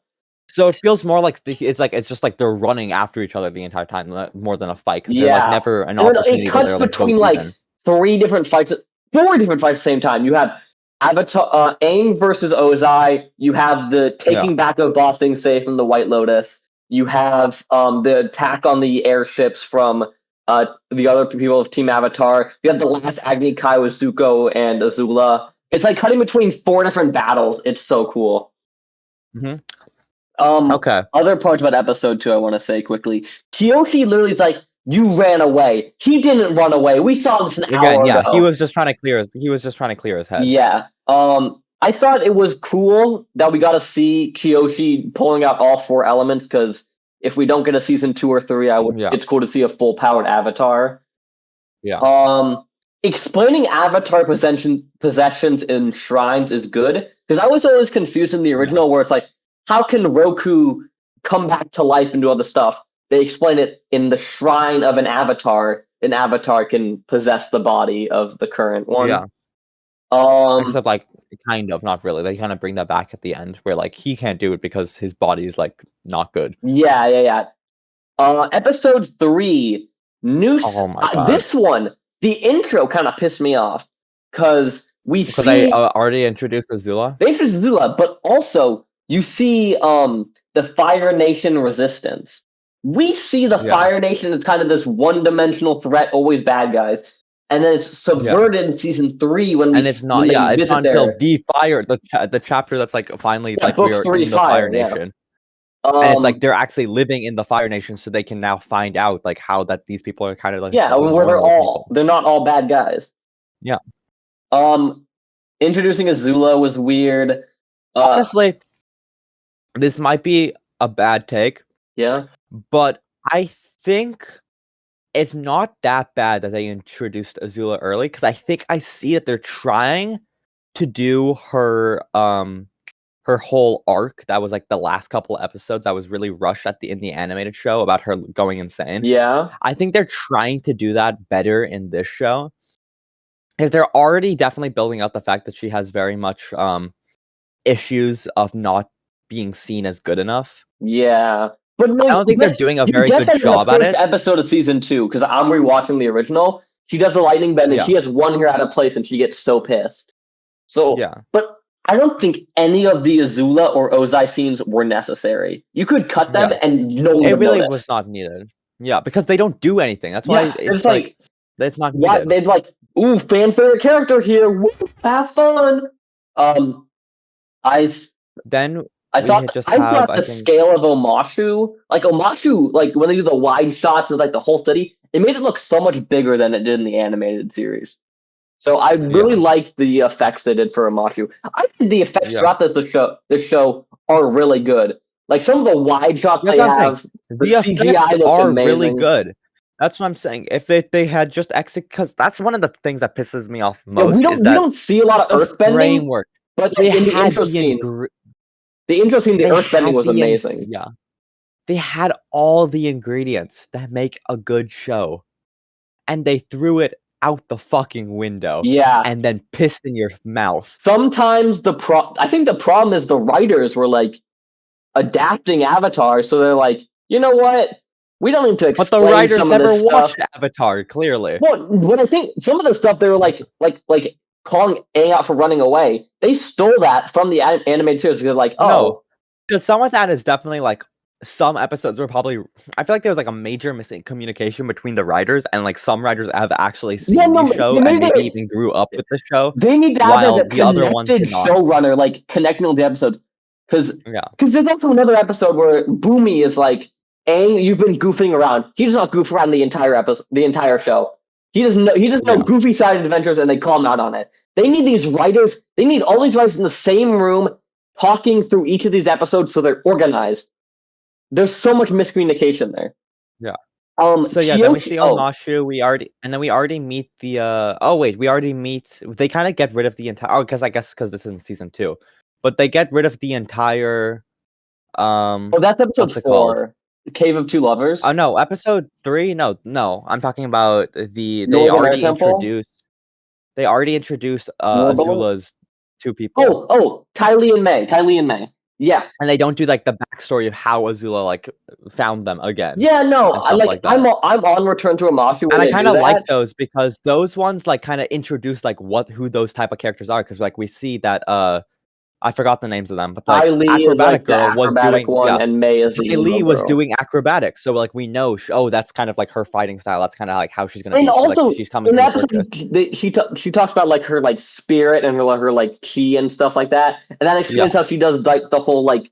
So it feels more like it's just like they're running after each other the entire time, more than a fight. Because they're like never an opportunity. It cuts between like 3 different fights, 4 different fights at the same time. You have Avatar, Aang versus Ozai. You have the taking back of Ba Sing Se from the White Lotus. You have the attack on the airships from the other people of Team Avatar. You have the last Agni Kai with Zuko and Azula. It's like cutting between 4 different battles. It's so cool. Mm-hmm. Okay. Other parts about episode 2 I want to say quickly. Kyoshi literally is like, you ran away. He didn't run away. We saw this an hour ago. He was just trying to clear his head. Yeah. I thought it was cool that we got to see Kyoshi pulling out all 4 elements, because if we don't get a season 2 or 3, it's cool to see a full powered Avatar. Yeah. Explaining Avatar possessions in shrines is good, because I was always confused in the original where it's like, how can Roku come back to life and do all this stuff? They explain it in the shrine of an Avatar. An Avatar can possess the body of the current one. Yeah. Except like kind of, not really. They kind of bring that back at the end where like he can't do it because his body is like not good. Yeah. Episode 3, Oh my God. this one, the intro kind of pissed me off because they already introduced Azula. They introduced Azula, but also you see the Fire Nation resistance. We see the Fire Nation as kind of this one-dimensional threat, always bad guys. And then it's subverted in season 3 when it's not until the chapter that's like finally like we are in the Fire Nation. And it's like they're actually living in the Fire Nation, so they can now find out like how that these people are kind of like where they're not all bad guys. Yeah. Introducing Azula was weird. Honestly, this might be a bad take. Yeah. But I think it's not that bad that they introduced Azula early, because I think I see that they're trying to do her whole arc that was like the last couple episodes that was really rushed in the animated show about her going insane. Yeah. I think they're trying to do that better in this show, because they're already definitely building up the fact that she has very much issues of not being seen as good enough. Yeah. But I don't think they're doing a very good job at it. First episode of season 2, because I'm rewatching the original. She does the lightning bend, and she has one hair out of place, and she gets so pissed. So, but I don't think any of the Azula or Ozai scenes were necessary. You could cut them, and no one would It really notice. was not needed. Yeah, because they don't do anything. That's why it's like it's not needed. They're like, ooh, fan favorite character here. Woo, have fun. I thought the scale of Omashu, like when they do the wide shots of like the whole city, it made it look so much bigger than it did in the animated series. So I really liked the effects they did for Omashu. I think the effects throughout this show are really good. Like some of the wide shots they have, the CGI looks amazing. Really good. That's what I'm saying. If they had just because that's one of the things that pisses me off most. We don't see a lot of earthbending, framework, but in the intro scene. The intro scene, the earthbending was amazing. Yeah. they had all the ingredients that make a good show, and they threw it out the fucking window Yeah. and then pissed in your mouth. Sometimes I think the problem is the writers were like adapting Avatar, so they're like, you know what? We don't need to But the explain writers some of never this stuff. watched Avatar, clearly. Well, what I think some of the stuff they were like calling Aang out for running away. They stole that from the animated series. They're like, No, because some of that is definitely like some episodes were probably. I feel like there was like a major missing communication between the writers, and like some writers have actually seen the show and maybe even grew up with the show, they need to have while like a the other ones connected did not. showrunner, like connecting all the episodes. Because Yeah, there's also another episode where Boomy is like, Aang, you've been goofing around. He does not goof around the entire episode, the entire show. He doesn't know. He doesn't know Yeah. goofy side adventures, and they call him out on it. They need these writers. They need all these writers in the same room, talking through each of these episodes, so they're organized. There's so much miscommunication there. Yeah. So yeah, then we see Omashu. We already meet the. Oh wait, we already meet. They kind of get rid of the entire. Oh, because because this is in season 2, but they get rid of the entire. Oh, that's episode what's it 4. called? Cave of Two Lovers. Oh no, episode 3. No, I'm talking about the. Northern Air Temple? They already introduced Warble? Azula's 2 people. Ty Lee and May. Yeah. And they don't do like the backstory of how Azula like found them again. Yeah, no, and stuff like that. I'm on Return to Omashu. And I kind of like those because those ones like kind of introduce like who those type of characters are, because like we see that I forgot the names of them, but like Ty Lee Acrobatic is like Girl was doing and May is the Ty Lee was doing acrobatics, so like we know that's kind of like her fighting style. That's kind of like how she's gonna be. Also, she's coming in the episode, she talks about like her like spirit and her like chi and stuff like that, and that explains how she does like the whole like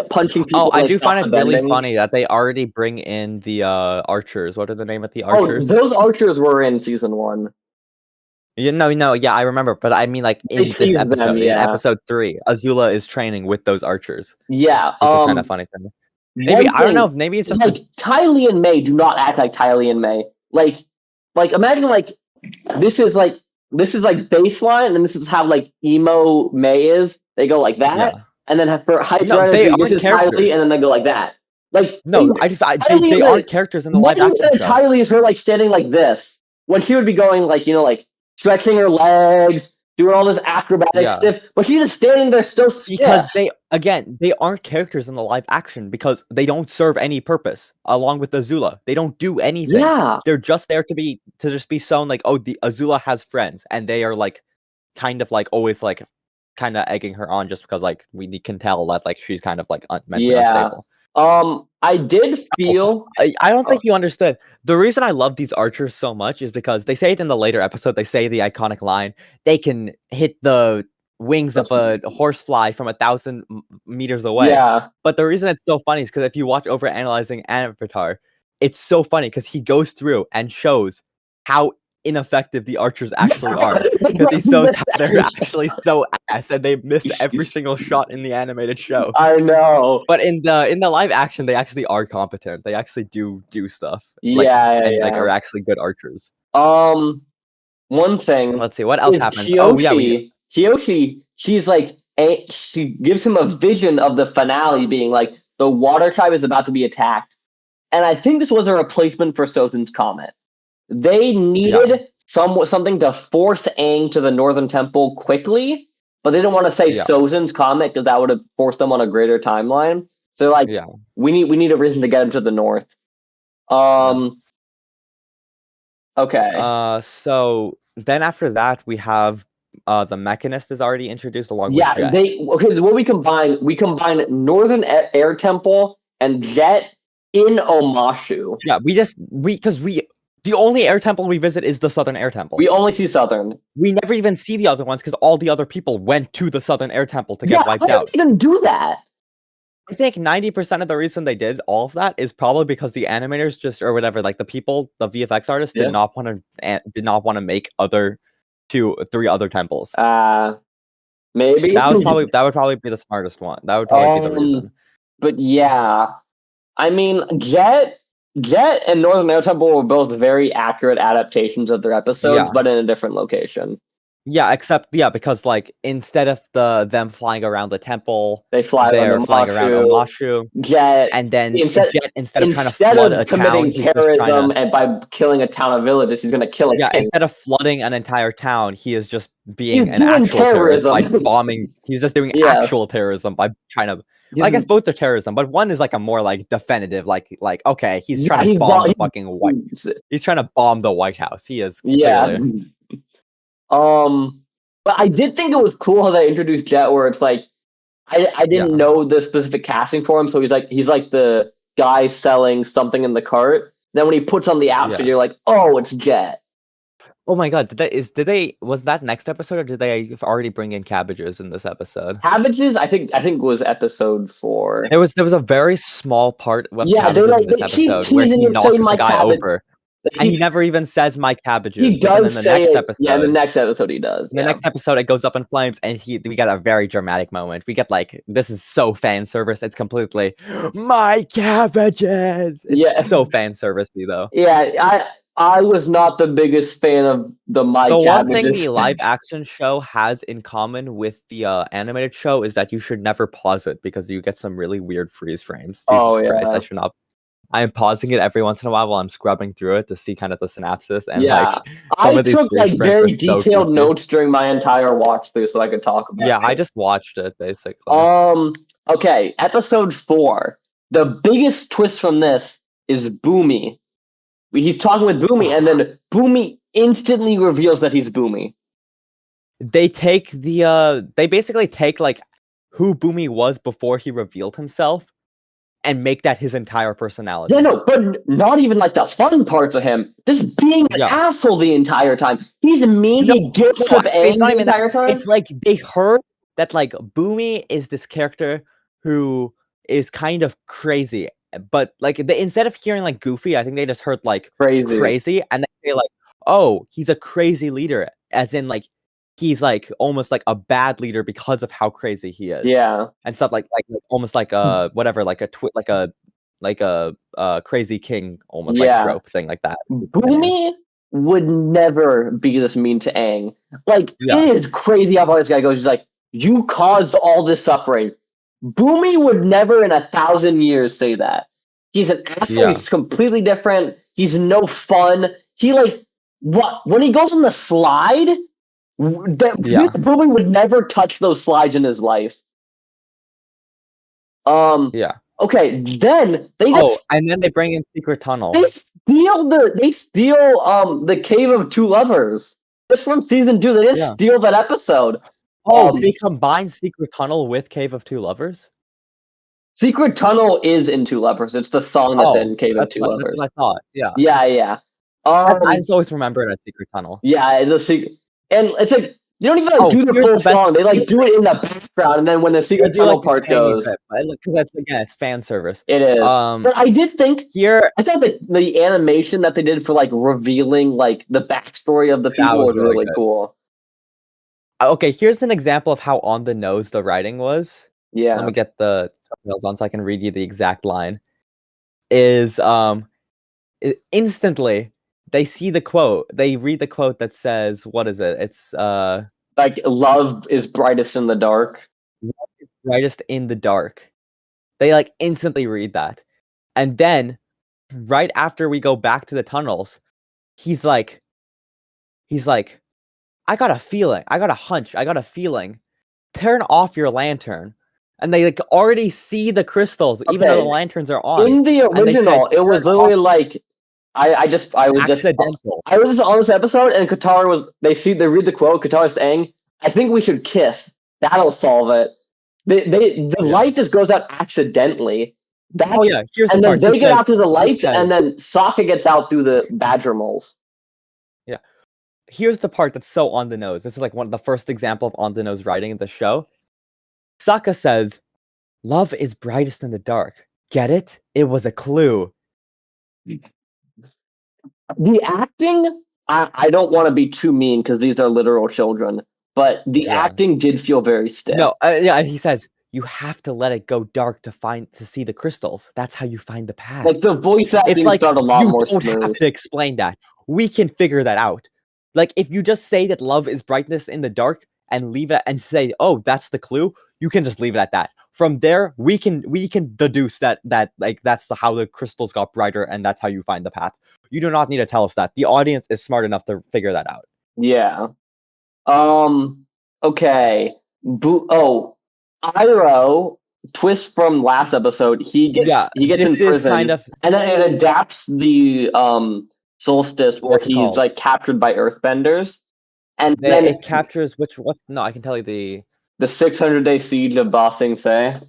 punching people. I do find it really funny that they already bring in the archers. What are the name of the archers? Those archers were in season 1. I remember, but I mean, like in this episode, in episode 3, Azula is training with those archers. Yeah, which is kind of funny to me. Maybe I don't know. Maybe it's just like Ty Lee and May do not act like Ty Lee and May. Like imagine like this is like baseline, and this is how like emo May is. They go like that, and then for hyper energy, this is Ty Lee, and then they go like that. Like they aren't characters in the live action show. Ty Lee is her like standing like this when she would be going like like stretching her legs, doing all this acrobatic stuff, but she's just standing there still stiff. Because they aren't characters in the live action because they don't serve any purpose. Along with Azula, they don't do anything. Yeah, they're just there to just be shown like, oh, the Azula has friends, and they are like kind of like always like kind of egging her on just because like we can tell that like she's kind of like mentally unstable. I did feel. I don't think you understood. The reason I love these archers so much is because they say it in the later episode. They say the iconic line, they can hit the wings of a horsefly from 1,000 meters away. Yeah. But the reason it's so funny is because if you watch Over Analyzing Avatar, it's so funny because he goes through and shows how ineffective the archers actually are, because he shows how they're actually so ass and they miss every single shot in the animated show. I know, but in the live action, they actually are competent. They actually do stuff. Like are actually good archers. One thing. Let's see what else happens. Kyoshi, she's like, she gives him a vision of the finale being like the water tribe is about to be attacked, and I think this was a replacement for Sozin's Comet. They needed something to force Aang to the Northern Temple quickly, but they didn't want to say Sozin's Comet because that would have forced them on a greater timeline. So like, we need a reason to get him to the north. Okay. So then after that we have the Mechanist is already introduced along with Jet. What we combine Northern Air Temple and Jet in Omashu. Yeah, the only air temple we visit is the Southern Air Temple. We only see Southern. We never even see the other ones because all the other people went to the Southern Air Temple to get wiped out. They didn't do that. I think 90% of the reason they did all of that is probably because the animators or whatever, like the VFX artists did not want to make 3 other temples. Maybe that would probably be the smartest one. That would probably be the reason. But yeah, I mean, Jet and Northern Air Temple were both very accurate adaptations of their episodes, but in a different location. Yeah, except because like instead of them flying around the temple, They fly on they're the flying around Mashu Omashu, jet. and then Instead, Jet, instead of trying to instead flood a of town, committing he's just trying terrorism to and by killing a town of villages, he's going to kill a king. instead of flooding an entire town, he is just being He's an doing actual terrorist terrorism. by bombing. He's just doing Yeah. actual terrorism by trying to. He's, I guess both are terrorism, but one is like a more like definitive, like okay, he's trying to he's bomb the fucking White. he's, He's trying to bomb the White House. He is yeah. clearly. But I did think it was cool how they introduced Jet, where it's like I didn't know the specific casting for him, so he's like the guy selling something in the cart. Then when he puts on the outfit, you're like, oh, it's Jet. Oh my god, was that next episode or did they already bring in cabbages in this episode? Cabbages, I think was episode 4. There was a very small part of cabbages in this they keep episode where teasing he and saying knocks my the guy cabbage. over. And he never even says my cabbages. He But then does in the say next it. episode, Yeah, in the next episode he does. in the next episode, it goes up in flames, and we get a very dramatic moment. We get like this is so fan service. It's completely my cabbages. It's so fan servicey though. Yeah, I was not the biggest fan of the my The one cabbages. thing the live action show has in common with the animated show is that you should never pause it because you get some really weird freeze frames. Jesus Christ, I should not. I am pausing it every once in a while I'm scrubbing through it to see kind of the synapses and like some of these took like very detailed notes during my entire watch through so I could talk about it. Yeah, I just watched it basically. Okay, episode 4. The biggest twist from this is Boomy. He's talking with Boomy, and then Boomy instantly reveals that he's Boomy. They basically take like who Boomy was before he revealed himself and make that his entire personality. Yeah, no, but not even like the fun parts of him. Just being an asshole the entire time. He's mean, he guilt trip Aang the entire time. It's like they heard that like Boomy is this character who is kind of crazy. But like instead of hearing like goofy, I think they just heard like crazy and they say like, oh, he's a crazy leader, as in like he's like almost like a bad leader because of how crazy he is. Yeah. And stuff like almost like a whatever, like a crazy king almost like trope thing like that. Boomy would never be this mean to Aang. Like it is crazy how far this guy goes. He's like, you caused all this suffering. Boomy would never in 1,000 years say that. He's an asshole. He's completely different. He's no fun. He like what when he goes on the slide. Boomy would never touch those slides in his life. Okay, then they and then they bring in Secret Tunnel. They steal the Cave of Two Lovers. Just from season 2. They just steal that episode. They combine Secret Tunnel with Cave of Two Lovers? Secret Tunnel is in Two Lovers. It's the song that's in Cave of Two Lovers. That's what I thought. Yeah. Yeah. I just always remember it as Secret Tunnel. Yeah, the secret, and it's like they don't even do the full song. They like do it in the background, and then when the Secret Tunnel part goes, because that's it's fan service. It is. But I did think I thought that the animation that they did for like revealing like the backstory of the people was really cool. Okay, here's an example of how on the nose the writing was. Yeah. Let me get the subtitles on so I can read you the exact line. Is instantly they see the quote. They read the quote that says, what is it? It's like love is brightest in the dark. Love is brightest in the dark. They like instantly read that. And then right after we go back to the tunnels, he's like, I got a feeling. I got a hunch. I got a feeling. Turn off your lantern. And they like already see the crystals, even though the lanterns are on. In the original, it was literally like I was accidental. I was just on this episode, and Katara they read the quote. Katara's saying, "I think we should kiss. That'll solve it." The light just goes out accidentally. Here's and the then part. They get out through the light, and then Sokka gets out through the badger moles. Yeah. Here's the part that's so on the nose. This is like one of the first example of on the nose writing in the show. Sokka says, "Love is brightest in the dark. Get it? It was a clue." The acting, I don't want to be too mean because these are literal children, but the acting did feel very stiff. No, he says, you have to let it go dark to see the crystals. That's how you find the path. Like the voice acting started a lot more smooth. You don't have to explain that. We can figure that out. Like, if you just say that love is brightness in the dark and leave it and say, "Oh, that's the clue," you can just leave it at that. From there, we can deduce that like that's how the crystals got brighter and that's how you find the path. You do not need to tell us that. The audience is smart enough to figure that out. Yeah. Okay. Iroh, twist from last episode, he gets this in is prison, kind of and then it adapts the solstice where what's it he's called? like captured by earthbenders, and then It captures what? No, I can tell you the 600-day siege of Ba Sing Se.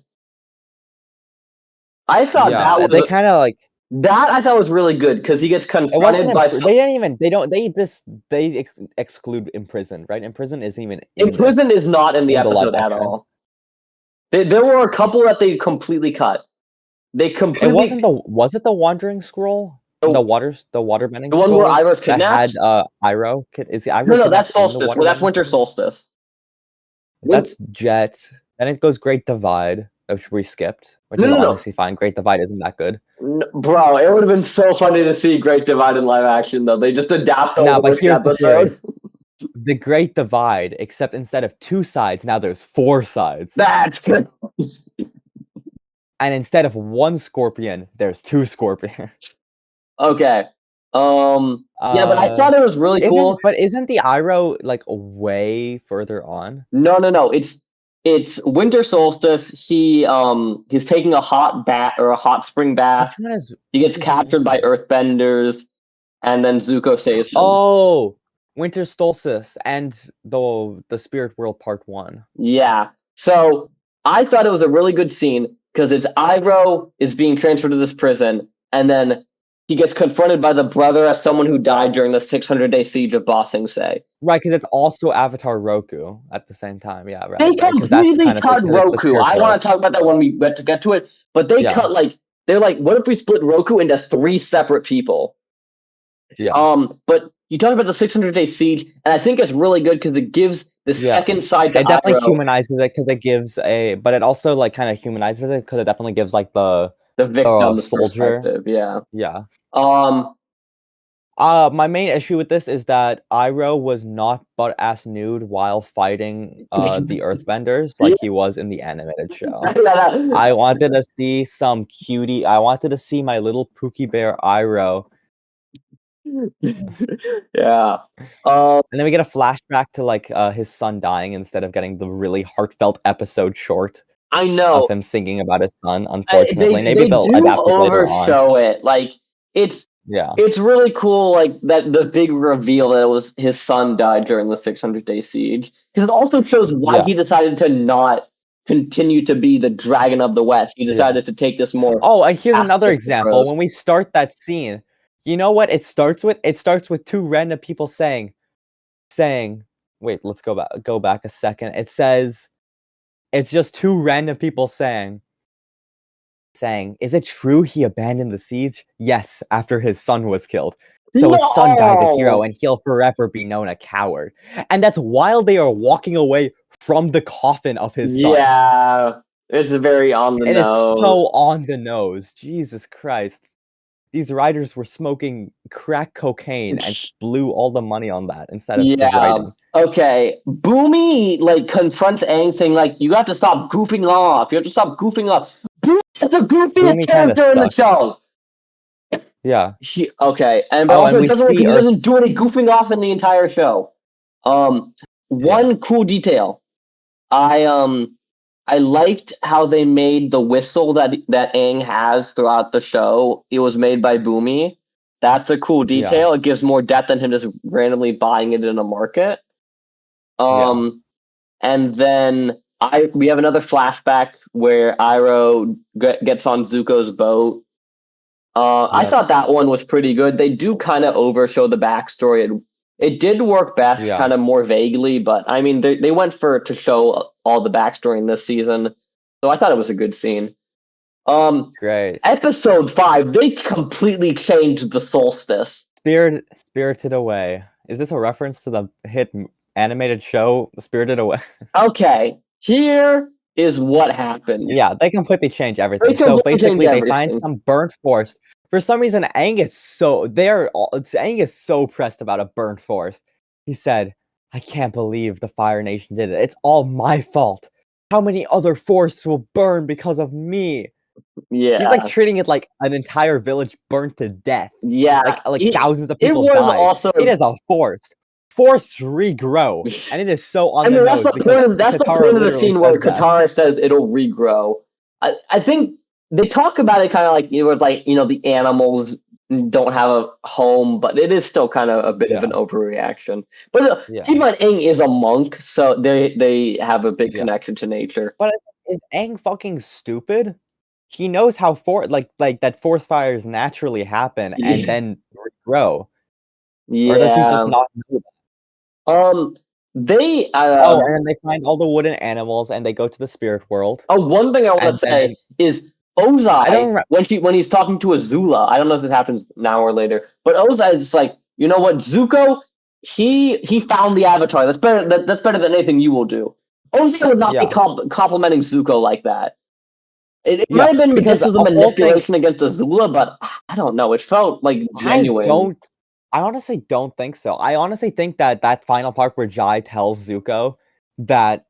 I thought yeah. They kind of like that I thought was really good because he gets it wasn't. confronted by They didn't even. They don't. They exclude imprisoned, right? Imprisoned isn't even in Imprisoned this is not in the the live episode at action. all. There were a couple that they completely cut. They completely. It wasn't was it the Wandering Scroll? The waterbending the one where scroll Iroh's that had kidnapped. Iroh. Is the Iroh No, kidnapped that's in the solstice. Well, that's waterbending winter scroll? solstice. That's Jet. Then it goes Great Divide, which we skipped, which is No. honestly fine. Great Divide isn't that good. No, bro, it would have been so funny to see Great Divide in live action, though. They just adapt the No, but worst here's the theory. episode. The Great Divide, except instead of 2 sides, now there's 4 sides. That's good. And instead of 1 scorpion, there's 2 scorpions. Okay. Yeah, but I thought it was really cool. Isn't the Iroh like way further on? No. It's winter solstice. He's taking a hot bath or a hot spring bath. Which one is He gets Winter captured by Solstice? earthbenders, and then Zuko saves him. Oh, Winter Solstice and the Spirit World Part 1. Yeah. So I thought it was a really good scene because it's Iroh is being transferred to this prison, and then he gets confronted by the brother as someone who died during the 600-day siege of Ba Sing Se. Right, because it's also Avatar Roku at the same time. Yeah, right. They Because that's completely kind of cut Roku. I want to talk about that when we get to it, but they cut they're like, what if we split Roku into 3 separate people? Yeah. But you talk about the 600-day siege, and I think it's really good because it gives the second side to it definitely Iroh. humanizes it because it gives but it also like kind of humanizes it because it definitely gives like the victim's soldier. perspective. Yeah. Yeah. My main issue with this is that Iroh was not butt-ass nude while fighting the Earthbenders like he was in the animated show. I wanted to see some cutie. I wanted to see my little Pookie Bear Iroh. Yeah. And then we get a flashback to like his son dying instead of getting the really heartfelt episode short. I know of him singing about his son. Unfortunately, maybe they'll do adapt it later on. overshow it. Like it's really cool. Like that the big reveal that it was his son died during the 600-day siege because it also shows why he decided to not continue to be the Dragon of the West. He decided to take this more. Oh, and here's another example. When we start that scene, you know what it starts with? It starts with 2 random people saying, wait, let's go back a second. It says, it's just 2 random people saying, is it true he abandoned the siege? Yes, after his son was killed. So his son dies a hero and he'll forever be known a coward. And that's while they are walking away from the coffin of his son. Yeah, it's very on the nose. It is so on the nose. Jesus Christ. These writers were smoking crack cocaine and blew all the money on that instead of just writing. Okay, Boomy like confronts Aang saying like, you have to stop goofing off. You have to stop goofing off. Boomy is the goofiest character in the show. Yeah. And but also it doesn't work because he doesn't do any goofing off in the entire show. One cool detail. I liked how they made the whistle that Aang has throughout the show. It was made by Boomy. That's a cool detail. It gives more depth than him just randomly buying it in a market. And then we have another flashback where Iroh gets on Zuko's boat. I thought that one was pretty good. They do kind of overshow the backstory. It did work best kind of more vaguely, but I mean, they went to show all the backstory in this season. So I thought it was a good scene. Great. Episode 5, they completely changed the solstice. Spirited Away. Is this a reference to the hit animated show Spirited Away? Okay, here is what happened. Yeah, they completely change everything. So basically, they find some burnt forest. For some reason, Aang is so pressed about a burnt forest. He said, "I can't believe the Fire Nation did it. It's all my fault. How many other forests will burn because of me?" He's, like, Yeah, treating it like an entire village burnt to death. yeah. Like, thousands of It people was died. also. It is a forest. Forests regrow, and it is so on I the mean, that's nose the because point. That's the Katara point of the literally scene where says that. Katara says it'll regrow. I think they talk about it kind of like it was like the animals don't have a home, but it is still kind of a bit of Yeah, an overreaction. But yeah, keep in mind, Aang is a monk, so they have a big yeah. connection to nature. But is Aang fucking stupid? He knows how like, that forest fires naturally happen and then regrow, or does he just Yeah. not know that? Um. They. Oh, and then they find all the wooden animals, and they go to the spirit world, One thing I want to and then say is I don't Ozai remem when he's talking to Azula. I don't know if this happens now or later, but Ozai is just like, you know what, Zuko, he found the Avatar. That's better. That's better than anything you will do. Ozai would not be yeah, complimenting Zuko like that. It might yeah, have been because just as a the whole thing manipulation against Azula, but I don't know. It felt like I genuine. don't I honestly don't think so. I honestly think that that final part where Jai tells Zuko that,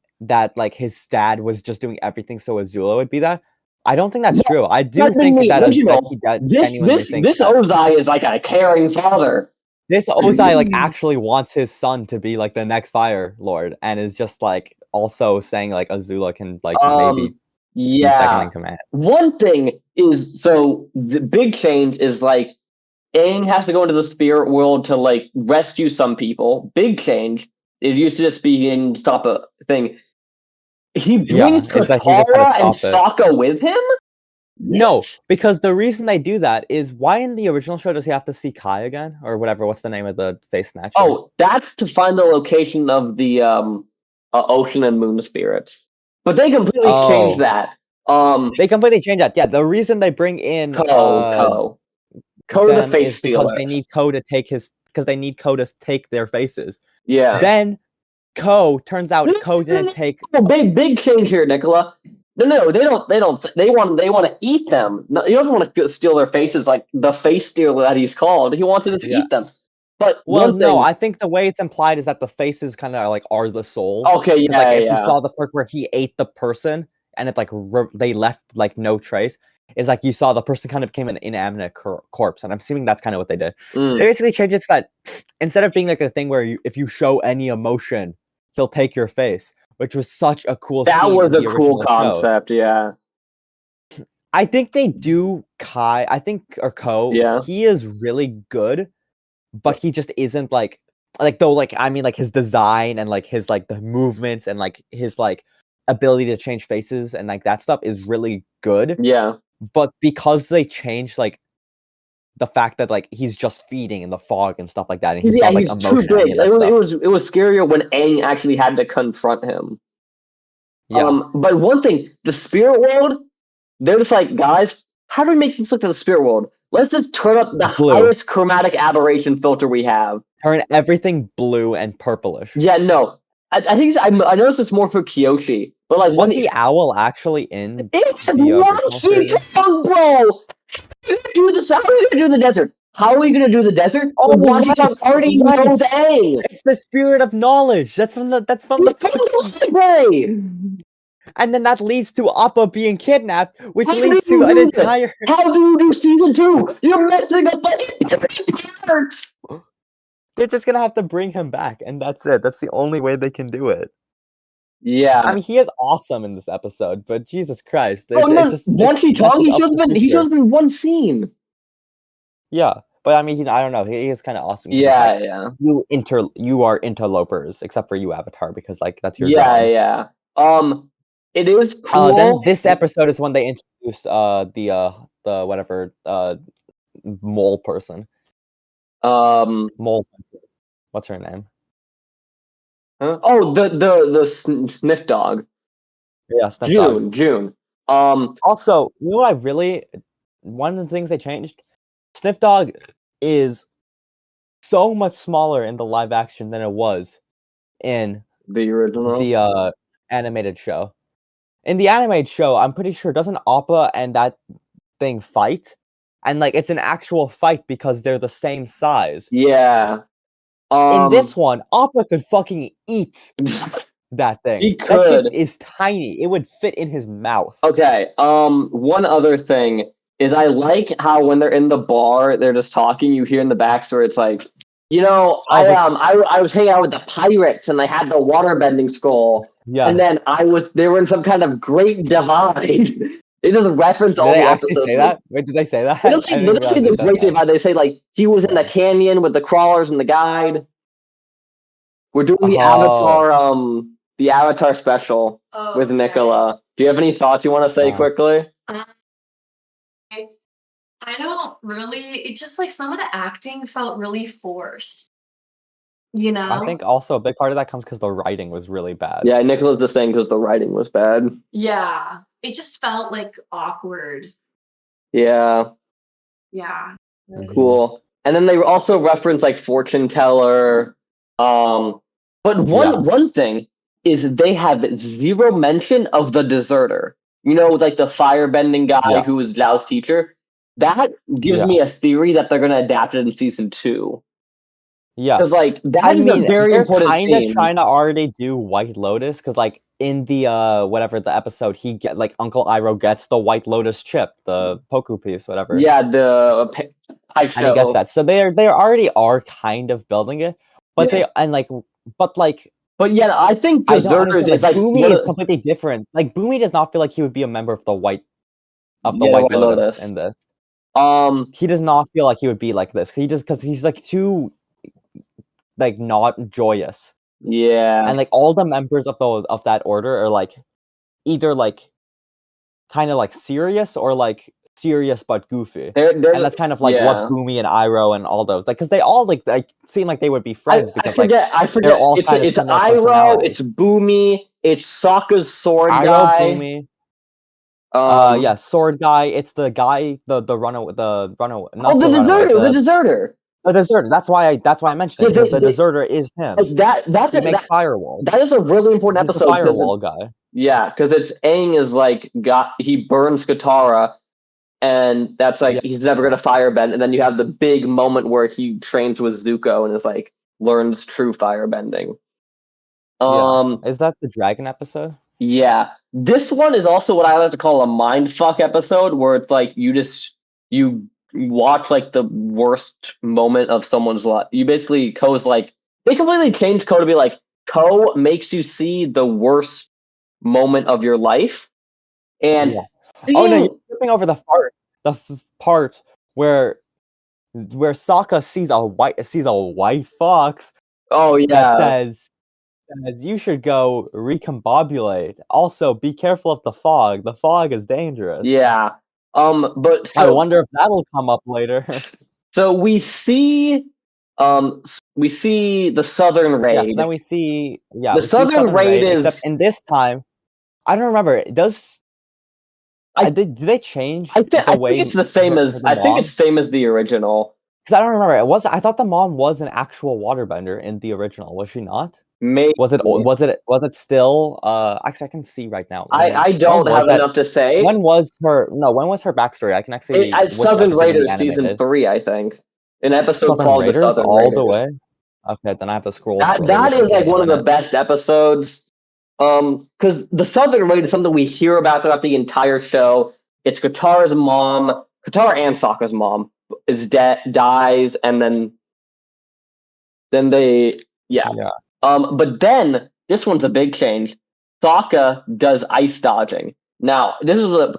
like, his dad was just doing everything so Azula would be that, I don't think that's true. I do But in think the that he original, this genuinely this thinks this that. Ozai is like a caring father. This Ozai, like, actually wants his son to be, like, the next Fire Lord, and is just, like, also saying, like, Azula can, like, maybe be second Yeah. in command. One thing is, so the big change is like Aang has to go into the spirit world to like rescue some people. Big change. It used to just be in stop a thing. He brings Yeah, it's like he just had to Katara and stop it. Sokka with him? No, What? because the reason they do that is why in the original show does he have to see Kai again? Or whatever, what's the name of the face snatcher? Oh, that's to find the location of the ocean and moon spirits. But they completely changed Oh. that. They completely changed that. Yeah, the reason they bring in Ko the them face is because stealer. they need Ko to take his because they need Ko to take their faces. Yeah. Then Ko turns No, out no, Ko no, didn't take no, big change here, Nicola. No, they don't. They don't. They want to eat them. No, he doesn't want to steal their faces like the face stealer that he's called. He wants to just yeah. eat them. But Well, one no, thing. I think the way it's implied is that the faces kinda, like, are the souls. Okay, Because, like, yeah, if you yeah. saw the part where he ate the person and it, like, they left, like, no trace, it's like you saw the person kind of became an inanimate corpse, and I'm assuming that's kinda what they did. They Mm. basically changed it so that instead of being, like, a thing where if you show any emotion, he'll take your face, which was such a cool That scene was in a the cool original show. concept. Yeah, I think they do Kai I think or Ko, yeah, he is really good, but he just isn't though, like, I mean, like, his design and, like, his, like, the movements and, like, his, like, ability to change faces and, like, that stuff is really good, yeah. but because they changed, like, the fact that, like, he's just feeding in the fog and stuff like that, and he's Yeah, not, like, he's too emotion or big. any of that stuff. It was scarier when Aang actually had to confront him. Yeah. But one thing, the spirit world, they're just like, guys, how do we make this look to the spirit world? Let's just turn up the Blue. highest chromatic aberration filter we have. Turn everything blue and purplish. Yeah, no. I think I noticed it's more for Kyoshi, but like when Was the owl actually in it had the one original sea series? tongue, bro. Do this. How are we gonna do the desert? How are we gonna do the desert? Oh, When Wan Shi right! Tong already Right! knows Aang. It's the spirit of knowledge! That's from He's the from fucking the way. and then that leads to Appa being kidnapped, which How do leads to you an do this? entire How do you do season 2? You're messing up my parts. they're just gonna have to bring him back, and that's it. That's the only way they can do it. I Yeah. mean, he is awesome in this episode, but Jesus Christ, Oh no, Wan it Shi Tong, messes up the he shows future. up in one scene. Yeah, but I mean, I don't know. He is kind of awesome because it's Yeah, like yeah. you are interlopers, except for you, Avatar, because like that's your Yeah, job. yeah. It is Then cool. this episode is when they introduce the whatever mole person, Um, mole. What's her name? oh, the sniff dog. Yeah, Sniff Dog. June. Also, you know what one of the things they changed? Sniff Dog is so much smaller in the live action than it was in the original. the animated show. In the animated show, I'm pretty sure doesn't Appa and that thing fight? And like it's an actual fight because they're the same size. Yeah. In this one, Appa could fucking eat that thing. He That shit could. is tiny. It would fit in his mouth. Okay. One other thing is I like how when they're in the bar, they're just talking. You hear in the backstory, it's like, I was hanging out with the pirates and they had the waterbending skull, Yeah. and then they were in some kind of great divide. It doesn't reference all Did they the actually episodes. say that? Wait, did they say that? They don't I say, didn't realize they the said great that. divide. They say like he was in the canyon with the crawlers and the guide. We're doing the Avatar special with Nicola. Do you have any thoughts you want to say quickly? I don't really. It just like some of the acting felt really forced. You know. I think also a big part of that comes because the writing was really bad. Yeah, Nicola's just saying because the writing was bad. Yeah, it just felt like awkward. Yeah. Yeah. Really. Cool. And then they also reference like fortune teller. But one thing is they have zero mention of the deserter. You know, like the firebending guy who was Zhao's teacher. That gives me a theory that they're gonna adapt it in season 2. Yeah, because like that is a very important scene. They're kind of trying to already do White Lotus because, like, in the whatever the episode, he get like Uncle Iroh gets the White Lotus chip, the Poku piece, whatever. Yeah, the pie show. And he gets that, so they already are kind of building it, but But yeah, I think deserters is like Boomy is completely different. Like Boomy does not feel like he would be a member of the White Lotus in this. He does not feel like he would be like this. Because he's like too like not joyous. Yeah. And like all the members of that order are like either like kind of like serious or like serious but goofy. And that's kind of like what Boomy and Iroh and all those, like, because they all like seem like they would be friends because I forget they're all it's Iroh, it's Boomy, it's Sokka's sword Iroh, guy. Boomy. Yeah, sword guy. It's the guy, the runaway, not the runaway, the deserter. The deserter. That's why I mentioned it. The deserter is him. Like he makes firewalls. That is a really important episode. He's the firewall guy. Yeah, because it's Aang is like he burns Katara, and that's like he's never gonna firebend. And then you have the big moment where he trains with Zuko and is like learns true firebending. Is that the dragon episode? Yeah, this one is also what I like to call a mindfuck episode, where it's like you watch like the worst moment of someone's life. You basically Ko's like they completely changed Ko to be like Ko makes you see the worst moment of your life, and oh no, you're skipping over the part where Sokka sees a white fox. Oh yeah, that says you should go recombobulate. Also, be careful of the fog. The fog is dangerous. Yeah. But I wonder if that'll come up later. So we see the Southern Raid. Yes, then we see the Southern Raid is, except in this time, I don't remember. Did they change? I think it's the same as same as the original. Because I don't remember. I thought the mom was an actual waterbender in the original. Was she not? Maybe. Was it still? Actually, I can see right now. I don't have enough to say. When was her backstory? I can actually. Southern Raiders season 3, I think. An episode called the Southern all Raiders. The way. Okay, then I have to scroll. That is like one of the best episodes. Because the Southern Raid is something we hear about throughout the entire show. It's Katara and Sokka's mom is dies, and then they but then this one's a big change. Sokka does ice dodging. Now this is a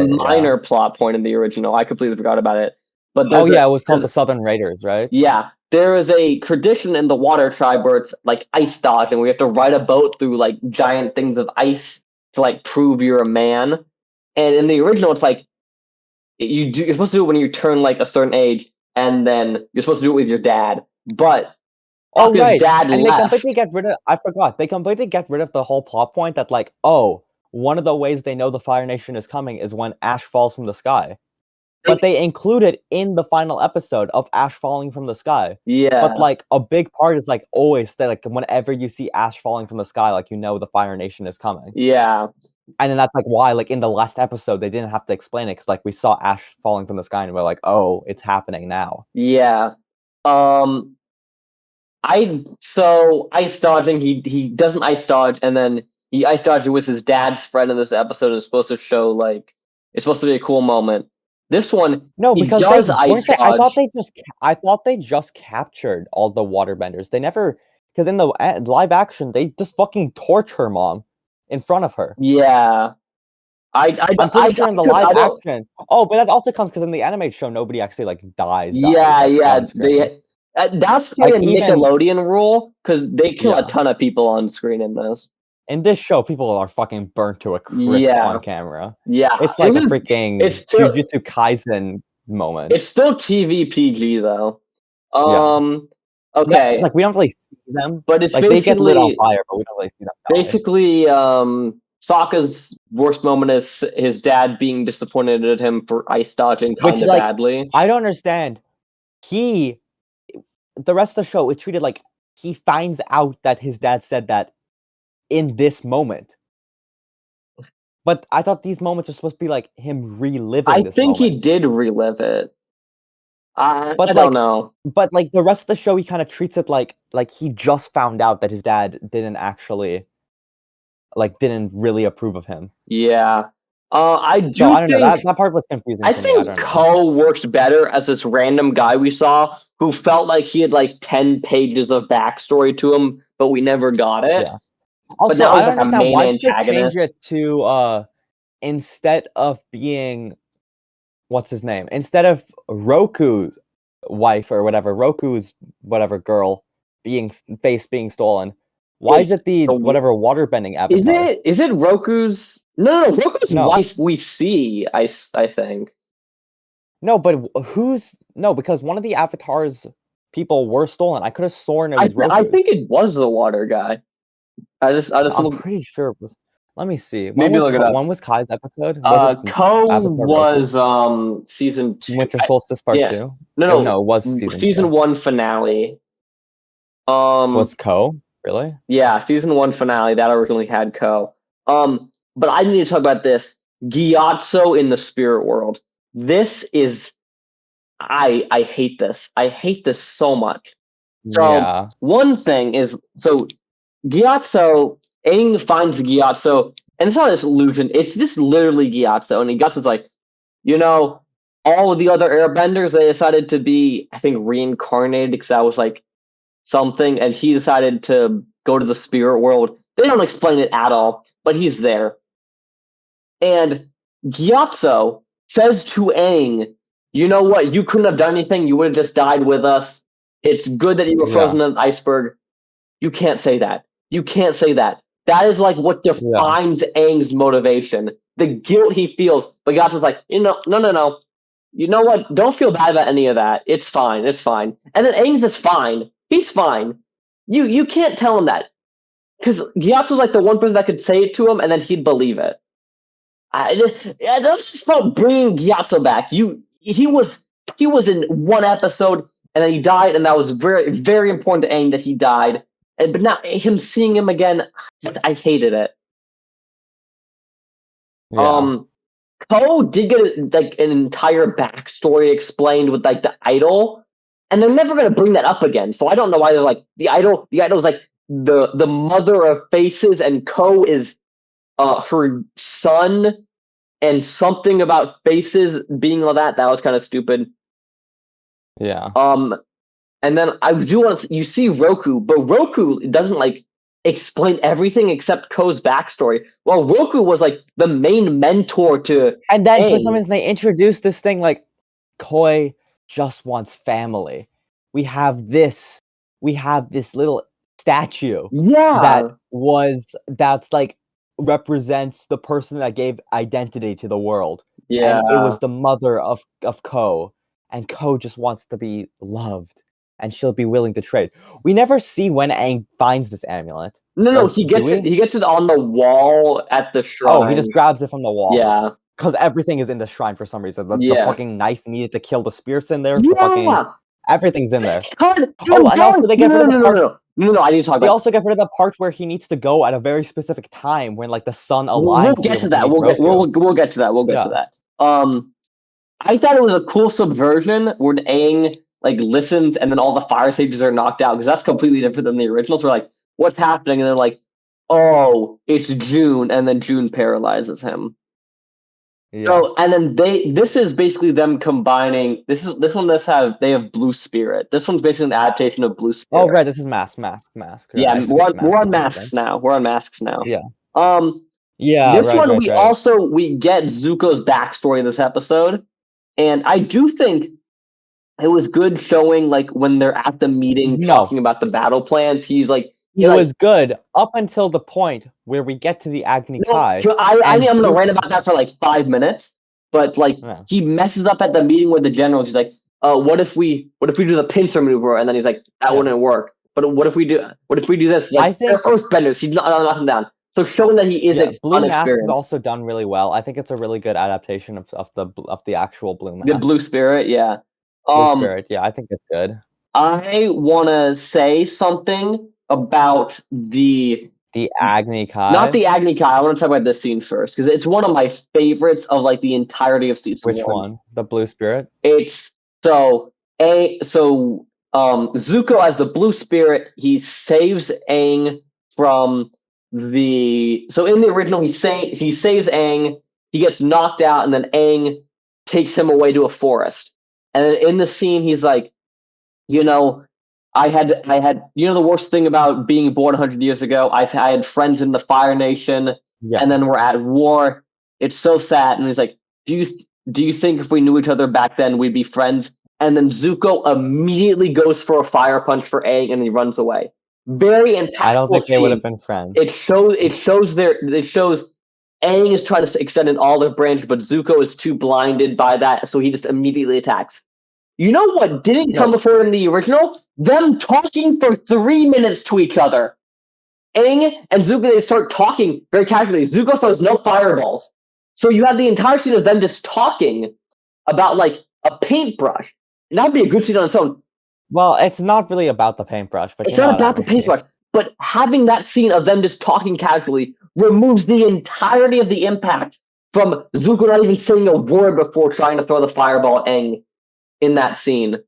minor plot point in the original. I completely forgot about it. But it was called the Southern Raiders, right? Yeah. There is a tradition in the Water Tribe where it's like ice dodging, where you have to ride a boat through like giant things of ice to like prove you're a man. And in the original, it's like you're supposed to do it when you turn like a certain age, and then you're supposed to do it with your dad. But dad and left. They completely get rid of. I forgot. They completely get rid of the whole plot point that like, one of the ways they know the Fire Nation is coming is when ash falls from the sky. But they include it in the final episode of ash falling from the sky. Yeah. But like a big part is like always that like whenever you see ash falling from the sky, like you know the Fire Nation is coming. Yeah. And then that's like why like in the last episode they didn't have to explain it because like we saw ash falling from the sky and we're like, oh, it's happening now. Yeah. ice dodging. He doesn't ice dodge, and then he ice dodged with his dad's friend in this episode. And it's supposed to show like it's supposed to be a cool moment. This one, No, he because does ice dodge. I thought they just captured all the waterbenders. They never, because in the live action, they just fucking torch her mom in front of her. Yeah, I'm pretty sure in the live action. Oh, but that also comes because in the animated show, nobody actually like dies. Yeah. On screen. That's probably Like, a even- Nickelodeon rule because they kill Yeah. a ton of people on screen in this. In this show, people are fucking burnt to a crisp Yeah. on camera. Yeah, It's like a freaking it's still- Jujutsu Kaisen moment. It's still TV PG though. Yeah. Okay, Like, we don't really see them. but it's Like, they get lit on basically fire, but we don't really see them die. basically Sokka's worst moment is his dad being disappointed at him for ice dodging kind of like, badly. I don't understand. The rest of the show, it treated like he finds out that his dad said that in this moment. But I thought these moments are supposed to be like him reliving this think moment. he did relive it. I But, don't know. But like the rest of the show, he kind of treats it like he just found out that his dad didn't actually didn't really approve of him. Yeah. I do So I don't know. think That part was confusing I to me. I think don't know. Ko works better as this random guy we saw who felt like he had like 10 pages of backstory to him, but we never got it. Yeah. Also, now I he's don't like a understand main why did they antagonist. change it to instead of being what's his name? Instead of Roku's wife or whatever, Roku's whatever girl being stolen. Why is it the whatever waterbending avatar? Is it Roku's? No, Roku's No. wife we see, I think. No, but because one of the avatars people were stolen. I could have sworn it was Roku's. I think it was the water guy. I'm pretty sure it was. Let me see. Maybe look it up. When was Kai's episode? Ko was season 2. Winter Solstice Part 2? No, it was season 1 finale. Was Ko? Really? Yeah, season 1 finale that originally had Ko. But I need to talk about this. Gyatso in the spirit world. This is I hate this. I hate this so much. So one thing is Gyatso, Aang finds Gyatso, and it's not this illusion, it's just literally Gyatso, and Gyatso's like, all the other airbenders, they decided to be, I think, reincarnated because that was like something, and he decided to go to the spirit world. They don't explain it at all, but he's there. And Gyatso says to Aang, you know what, you couldn't have done anything, you would have just died with us. It's good that you were frozen in an iceberg. You can't say that. You can't say that. That is like what defines Aang's motivation. The guilt he feels. But Gyatso's like, no. You know what? Don't feel bad about any of that. It's fine. It's fine. And then Aang's just fine. He's fine. You can't tell him that. Because Gyatso's like the one person that could say it to him and then he'd believe it. That's just about bringing Gyatso back. He was in one episode and then he died, and that was very, very important to Aang that he died. But now him seeing him again, I hated it. Yeah. Ko did get like an entire backstory explained with like the idol, and they're never gonna bring that up again. So I don't know why they're like the idol. The idol's like the mother of faces, and Ko is her son, and something about faces being all that. That was kind of stupid. Yeah. And then I do want to, you see Roku, but Roku doesn't like explain everything except Ko's backstory. Well, Roku was like the main mentor to And then Aang. for some reason they introduced this thing like Koi just wants family. We have this little statue that's like represents the person that gave identity to the world. Yeah. And it was the mother of Ko, and Ko just wants to be loved, and she'll be willing to trade. We never see when Aang finds this amulet. No, he gets it. He gets it on the wall at the shrine. Oh, he just grabs it from the wall. Yeah, because everything is in the shrine for some reason. The fucking knife needed to kill the spirits in there. Everything's in there. And also they get rid of the part. No, I need to talk about. They also get rid of the part where he needs to go at a very specific time when like the sun aligns. We'll get to that. We'll get to that. We'll get to that. I thought it was a cool subversion where Aang like listens, and then all the fire sages are knocked out because that's completely different than the original. So we're like, what's happening? And they're like, oh, it's June, and then June paralyzes him. Yeah. So and then this is basically them combining. They have Blue Spirit. This one's basically an adaptation of Blue Spirit. Oh, right. This is Mask. Yeah, I we're skipped on Mask masks now. We're on masks now. Yeah. Yeah, this one we right. also we get Zuko's backstory in this episode, and I do think it was good showing like when they're at the meeting No. talking about the battle plans. It was good up until the point where we get to the Agni Kai. I'm gonna rant about that for like 5 minutes, but like he messes up at the meeting with the generals. He's like, what if we do the pincer maneuver? And then he's like, that wouldn't work. But what if we do this? Like, I think they're earthbenders. He's not knock him down. So showing that he is Blue Mask unexperienced. is also done really well. I think it's a really good adaptation of the actual Blue Mask. The Blue Spirit, yeah. Blue Spirit, yeah, I think it's good. I want to say something about the Agni Kai. Not the Agni Kai. I want to talk about this scene first because it's one of my favorites of like the entirety of season 1. Which one? The Blue Spirit? It's Zuko as the Blue Spirit, he saves Aang from in the original he saves Aang, he gets knocked out, and then Aang takes him away to a forest. And then in the scene he's like, I had the worst thing about being born 100 years ago. I had friends in the Fire Nation, and then we're at war. It's so sad. And he's like, do you think if we knew each other back then we'd be friends? And then Zuko immediately goes for a fire punch for Aang, and he runs away. Very impactful. I don't think scene. They would have been friends. It shows Aang is trying to extend an olive branch, but Zuko is too blinded by that, so he just immediately attacks. You know what didn't come before in the original? Them talking for 3 minutes to each other. Aang and Zuko, they start talking very casually. Zuko throws no fireballs. So you have the entire scene of them just talking about like a paintbrush. And that'd be a good scene on its own. Well, it's not really about the paintbrush, but it's not about the paintbrush. But having that scene of them just talking casually removes the entirety of the impact from Zuko not even saying a word before trying to throw the fireball at Aang in that scene.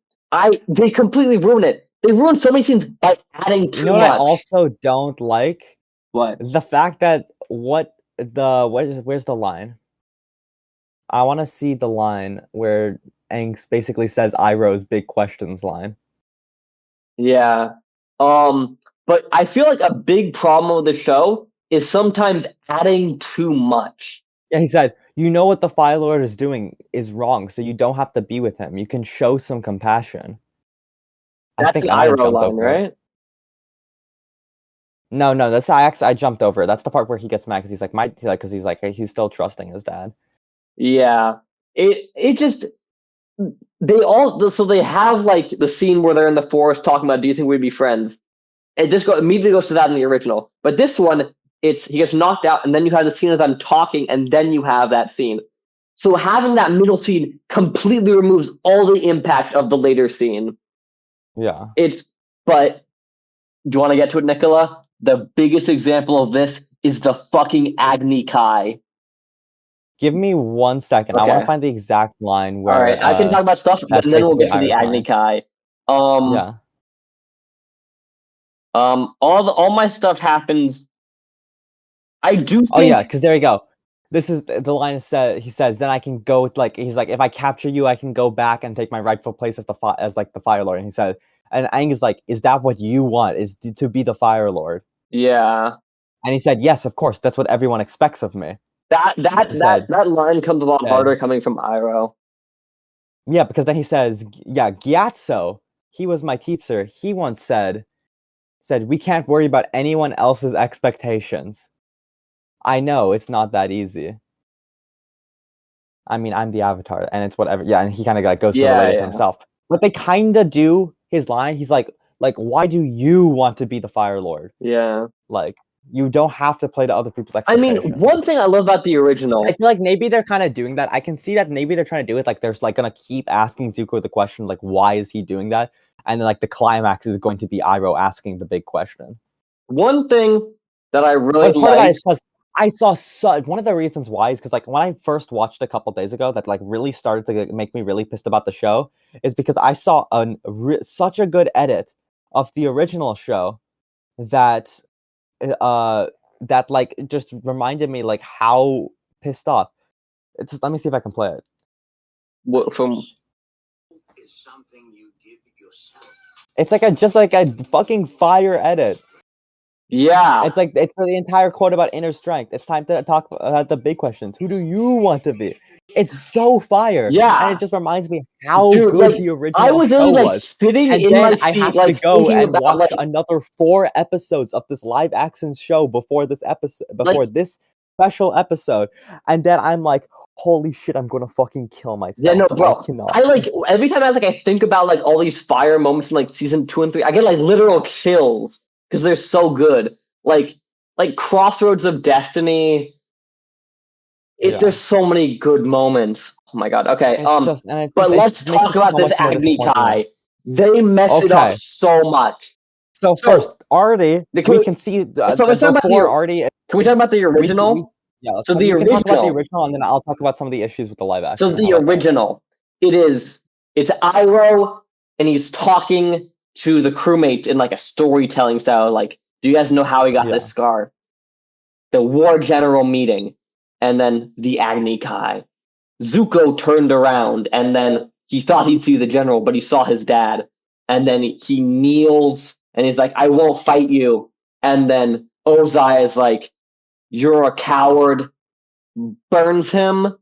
They completely ruin it. They ruin so many scenes by adding too much. I also don't like? What? The fact that where's the line? I want to see the line where Aang basically says Iroh's big questions line. Yeah. But I feel like a big problem with the show is sometimes adding too much. Yeah, he said, you know what the Fire Lord is doing is wrong, so you don't have to be with him. You can show some compassion. That's an Iroh line, right? No, that's I jumped over it. That's the part where he gets mad because he's still trusting his dad. Yeah, it just they have like the scene where they're in the forest talking about, do you think we'd be friends? It just immediately goes to that in the original, but this one he gets knocked out, and then you have the scene of them talking, and then you have that scene. So having that middle scene completely removes all the impact of the later scene. Yeah. But do you want to get to it, Nicola? The biggest example of this is the fucking Agni Kai. Give me 1 second. Okay. I want to find the exact line where. All right, I can talk about stuff, and then we'll get to the Agni Kai. Yeah. All my stuff happens. I do think. Oh yeah, because there you go. This is the line said. He says, "Then I can go he's like, if I capture you, I can go back and take my rightful place as the Fire Lord." And he said, and Aang is like, "Is that what you want? Is to be the Fire Lord?" Yeah. And he said, "Yes, of course. That's what everyone expects of me." That line comes a lot harder coming from Iroh. Yeah, because then he says, "Yeah, Gyatso, he was my teacher. He once said, we can't worry about anyone else's expectations. I know it's not that easy. I mean, I'm the Avatar, and it's whatever." Yeah, and he kind of goes to relate it to himself. But they kind of do his line. He's like, why do you want to be the Fire Lord? Yeah. Like, you don't have to play to other people's expectations. I mean, one thing I love about the original, I feel like maybe they're kind of doing that. I can see that maybe they're trying to do it. Like, they're like gonna keep asking Zuko the question, like, why is he doing that? And then like the climax is going to be Iroh asking the big question. One thing that I really part of that is because I saw one of the reasons why is because like when I first watched a couple days ago, that like really started to make me really pissed about the show, is because I saw such a good edit of the original show that that like just reminded me like how pissed off. Let me see if I can play it. From It's like just like a fucking fire edit. Yeah. It's like it's the entire quote about inner strength. It's time to talk about the big questions. Who do you want to be? It's so fire. Yeah. And it just reminds me how Dude, good like, the I original was show in like was. sitting And in then my I seat, have to like go thinking and about watch like another 4 episodes of this live action show before this episode, before this special episode. And then I'm like, holy shit, I'm gonna fucking kill myself. yeah, no, I bro. cannot. I like every time I think about like all these fire moments in like season 2 and 3, I get like literal chills because they're so good. Like Crossroads of Destiny. There's so many good moments. Oh my god. Okay. It's just, and But it let's just makes talk it so about this much more Agni disappointing. Kai. They mess it up Okay. so much. So first, already we can see let's talk about before already. Can we talk about the original? Let's So talk, the we can talk about the original- original, and then I'll talk about some of the issues with the live action. So the original, it's Iroh, and he's talking to the crewmate in like a storytelling style. Like, do you guys know how he got this scar? The war general meeting, and then the Agni Kai. Zuko turned around, and then he thought he'd see the general, but he saw his dad. And then he kneels, and he's like, "I won't fight you." And then Ozai is like, "You're a coward." Burns him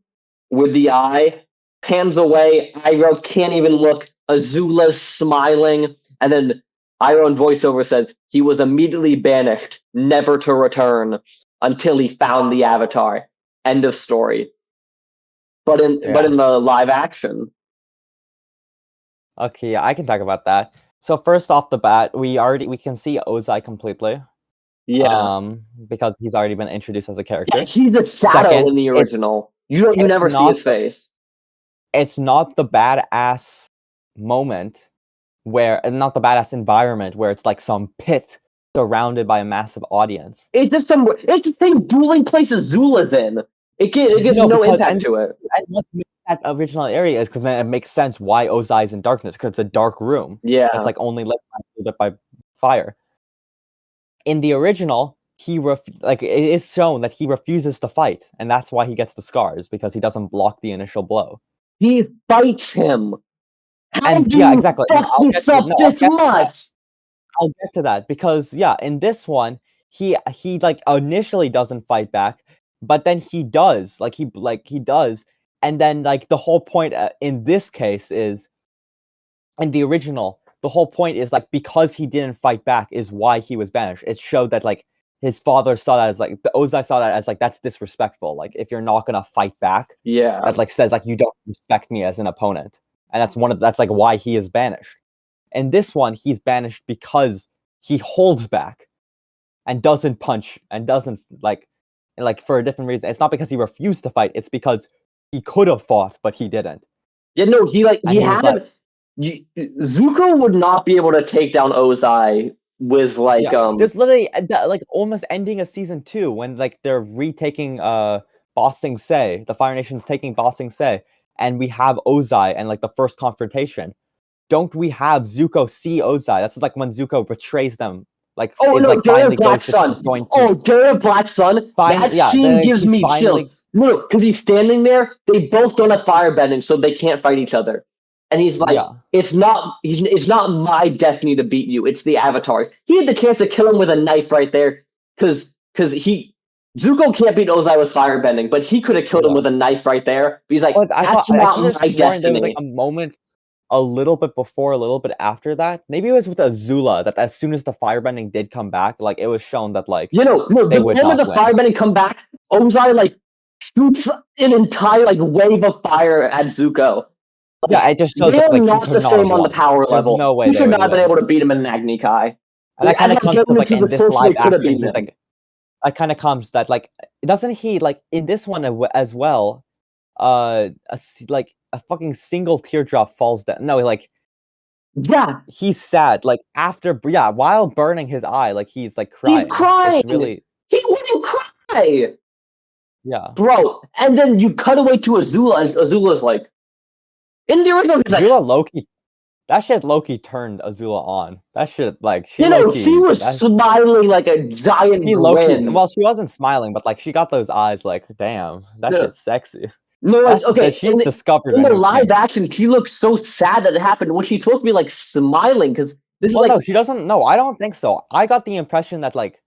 with the eye, pans away. Iroh can't even look. Azula's smiling, and then Iroh in voiceover says he was immediately banished, never to return until he found the Avatar. End of story. But in the live action, okay, yeah, I can talk about that. So first off the bat, we can see Ozai completely. Yeah. Because he's already been introduced as a character. Yeah, he's a shadow in the original. You never see his face. It's not the badass moment not the badass environment where it's like some pit surrounded by a massive audience. It's just it's the same dueling place Azula's in. It gives no impact to it. And what makes that original area is because then it makes sense why Ozai is in darkness, because it's a dark room. Yeah. It's like only lit by fire. In the original, it is shown that he refuses to fight, and that's why he gets the scars, because he doesn't block the initial blow. He fights him. How And do yeah, you exactly. fuck this up this much? I'll get to that because in this one he like initially doesn't fight back, but then he does. He does, and then like the whole point in this case is, in the original, the whole point is like because he didn't fight back is why he was banished. It showed that like his father saw that as like Ozai saw that as like that's disrespectful. Like if you're not gonna fight back, that like says like you don't respect me as an opponent, and that's like why he is banished. In this one, he's banished because he holds back and doesn't punch and doesn't like for a different reason. It's not because he refused to fight; it's because he could have fought but he didn't. Yeah, no, he had Zuko would not be able to take down Ozai with like There's literally like almost ending of season 2 when like they're retaking Ba Sing Se, the Fire Nation's taking Ba Sing Se, and we have Ozai and like the first confrontation. Don't we have Zuko see Ozai? That's like when Zuko betrays them. Like Day of Black Sun. Day of Black Sun. That scene gives me chills. No, because he's standing there. They both don't have firebending, so they can't fight each other. And he's like, it's not my destiny to beat you. It's the Avatars. He had the chance to kill him with a knife right there, because Zuko can't beat Ozai with firebending, but he could have killed him with a knife right there. But he's like, that's not my destiny. There was like a moment a little bit before, a little bit after that. Maybe it was with Azula that as soon as the firebending did come back, like it was shown that like the moment the firebending come back, Ozai like shoots an entire like wave of fire at Zuko. Yeah, it just shows they're that, like, not the same on the power level. No way he should not have been able to beat him in Agni Kai. And that kind of comes because, like, in this live action, he's like, that kind of comes that, like, doesn't he, like, in this one as well, like, a fucking single teardrop falls down. No, like, he's sad. Like, while burning his eye, like, he's, like, crying. He's crying! It's really... He wouldn't cry! Yeah. Bro, and then you cut away to Azula, and Azula's like, in the original, he's like, Azula Loki. That shit Loki turned Azula on. That shit, like, she you know, Loki. she was smiling like a giant She Loki. grin. Well, she wasn't smiling, but like, she got those eyes. Like, damn, that Yeah. shit's sexy. No, like, okay, She's discovered in a the new live king. action, she looks so sad that it happened when she's supposed to be like smiling because this Well, is like, no, she doesn't. No, I don't think so. I got the impression that like,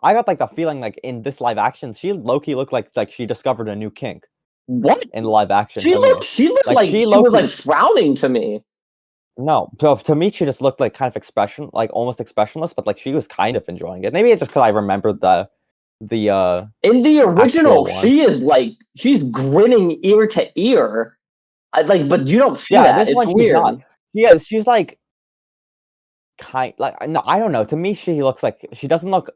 I got like the feeling like in this live action, she Loki looked like she discovered a new kink what? in live action. She To me, looked like like she she was Loki. like frowning to me. No, to me, she just looked like kind of like almost expressionless, but like she was kind of enjoying it. Maybe it's just because I remembered the In the original, actual one. she is like she's grinning ear to ear. But you don't see Yeah, that. this It's one she's not. weird. She's like no, I don't know. To me, she looks like she doesn't look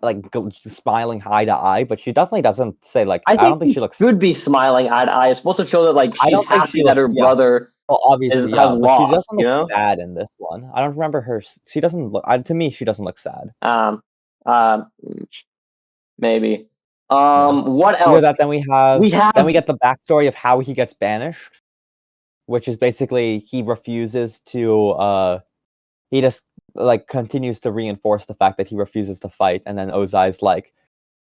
like smiling eye to eye, but she definitely doesn't say like. I I don't think think she she looks. should be smiling eye to eye. It's supposed to show that like I she's don't think happy she that looks. her Yeah. brother Well, obviously, has yeah, but she lost. doesn't You look know. sad in this one. I don't remember her. She doesn't look. To me, she doesn't look sad. Um. Maybe. Yeah. What Either else? that, then we We have get the backstory of how he gets banished, which is basically he refuses to. He just like continues to reinforce the fact that he refuses to fight, and then Ozai's like,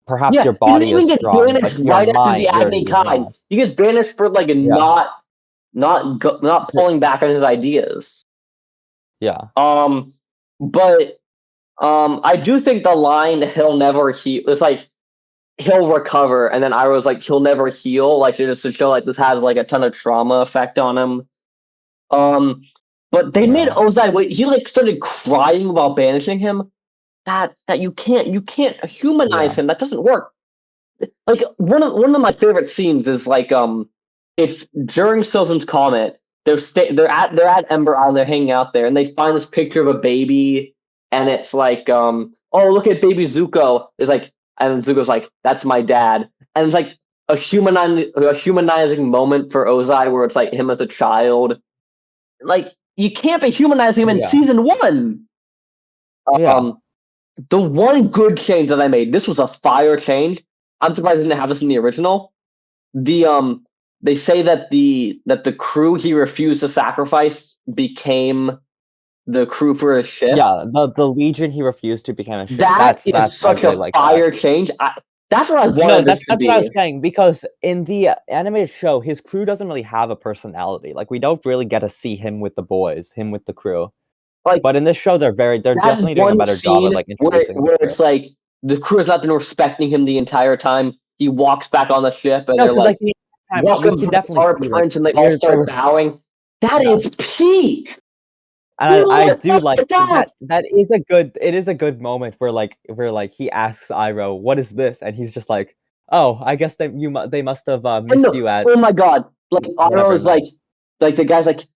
perhaps your he doesn't body even is get strong, but banished your right after the mind Agni is Kai. not. He gets banished for like Yeah. not pulling back on his ideas. Yeah. But I do think the line "he'll never heal" it's like he'll recover, and then I was like he'll never heal, like just to show like this has like a ton of trauma effect on him. But they made Yeah. Ozai wait. He like started crying while banishing him. That you can't humanize Yeah. him. That doesn't work. Like one of my favorite scenes is like it's during Silson's comet. They're at Ember Island. They're hanging out there, and they find this picture of a baby, and it's like oh look at baby Zuko. It's like and Zuko's like that's my dad, and it's like a humanizing moment for Ozai where it's like him as a child. Like you can't be humanizing him in Yeah. season one. Yeah. The one good change that I made, this was a fire change. I'm surprised they didn't have this in the original. They say that the crew he refused to sacrifice became the crew for his ship. Yeah. The Legion he refused to become a ship. That is I such really a like fire that. change. That's what I wanted No, this to that's what I was be. saying, because in the animated show, his crew doesn't really have a personality. Like, we don't really get to see him with the boys, him with the crew. Like But in this show, they're that definitely doing a one better job scene of like where introducing the crew. it's like the crew has not been respecting him the entire time. He walks back on the ship and No, they're because like, like the time we "Welcome can to definitely our see like prince," and they all start bowing. That yeah. is peak. And I do like that. that is a good it is a good moment where he asks Iroh, "What is this?" And he's just like, "Oh, I guess they must have missed you at Oh my god! Like whatever Iroh's night." like the guy's like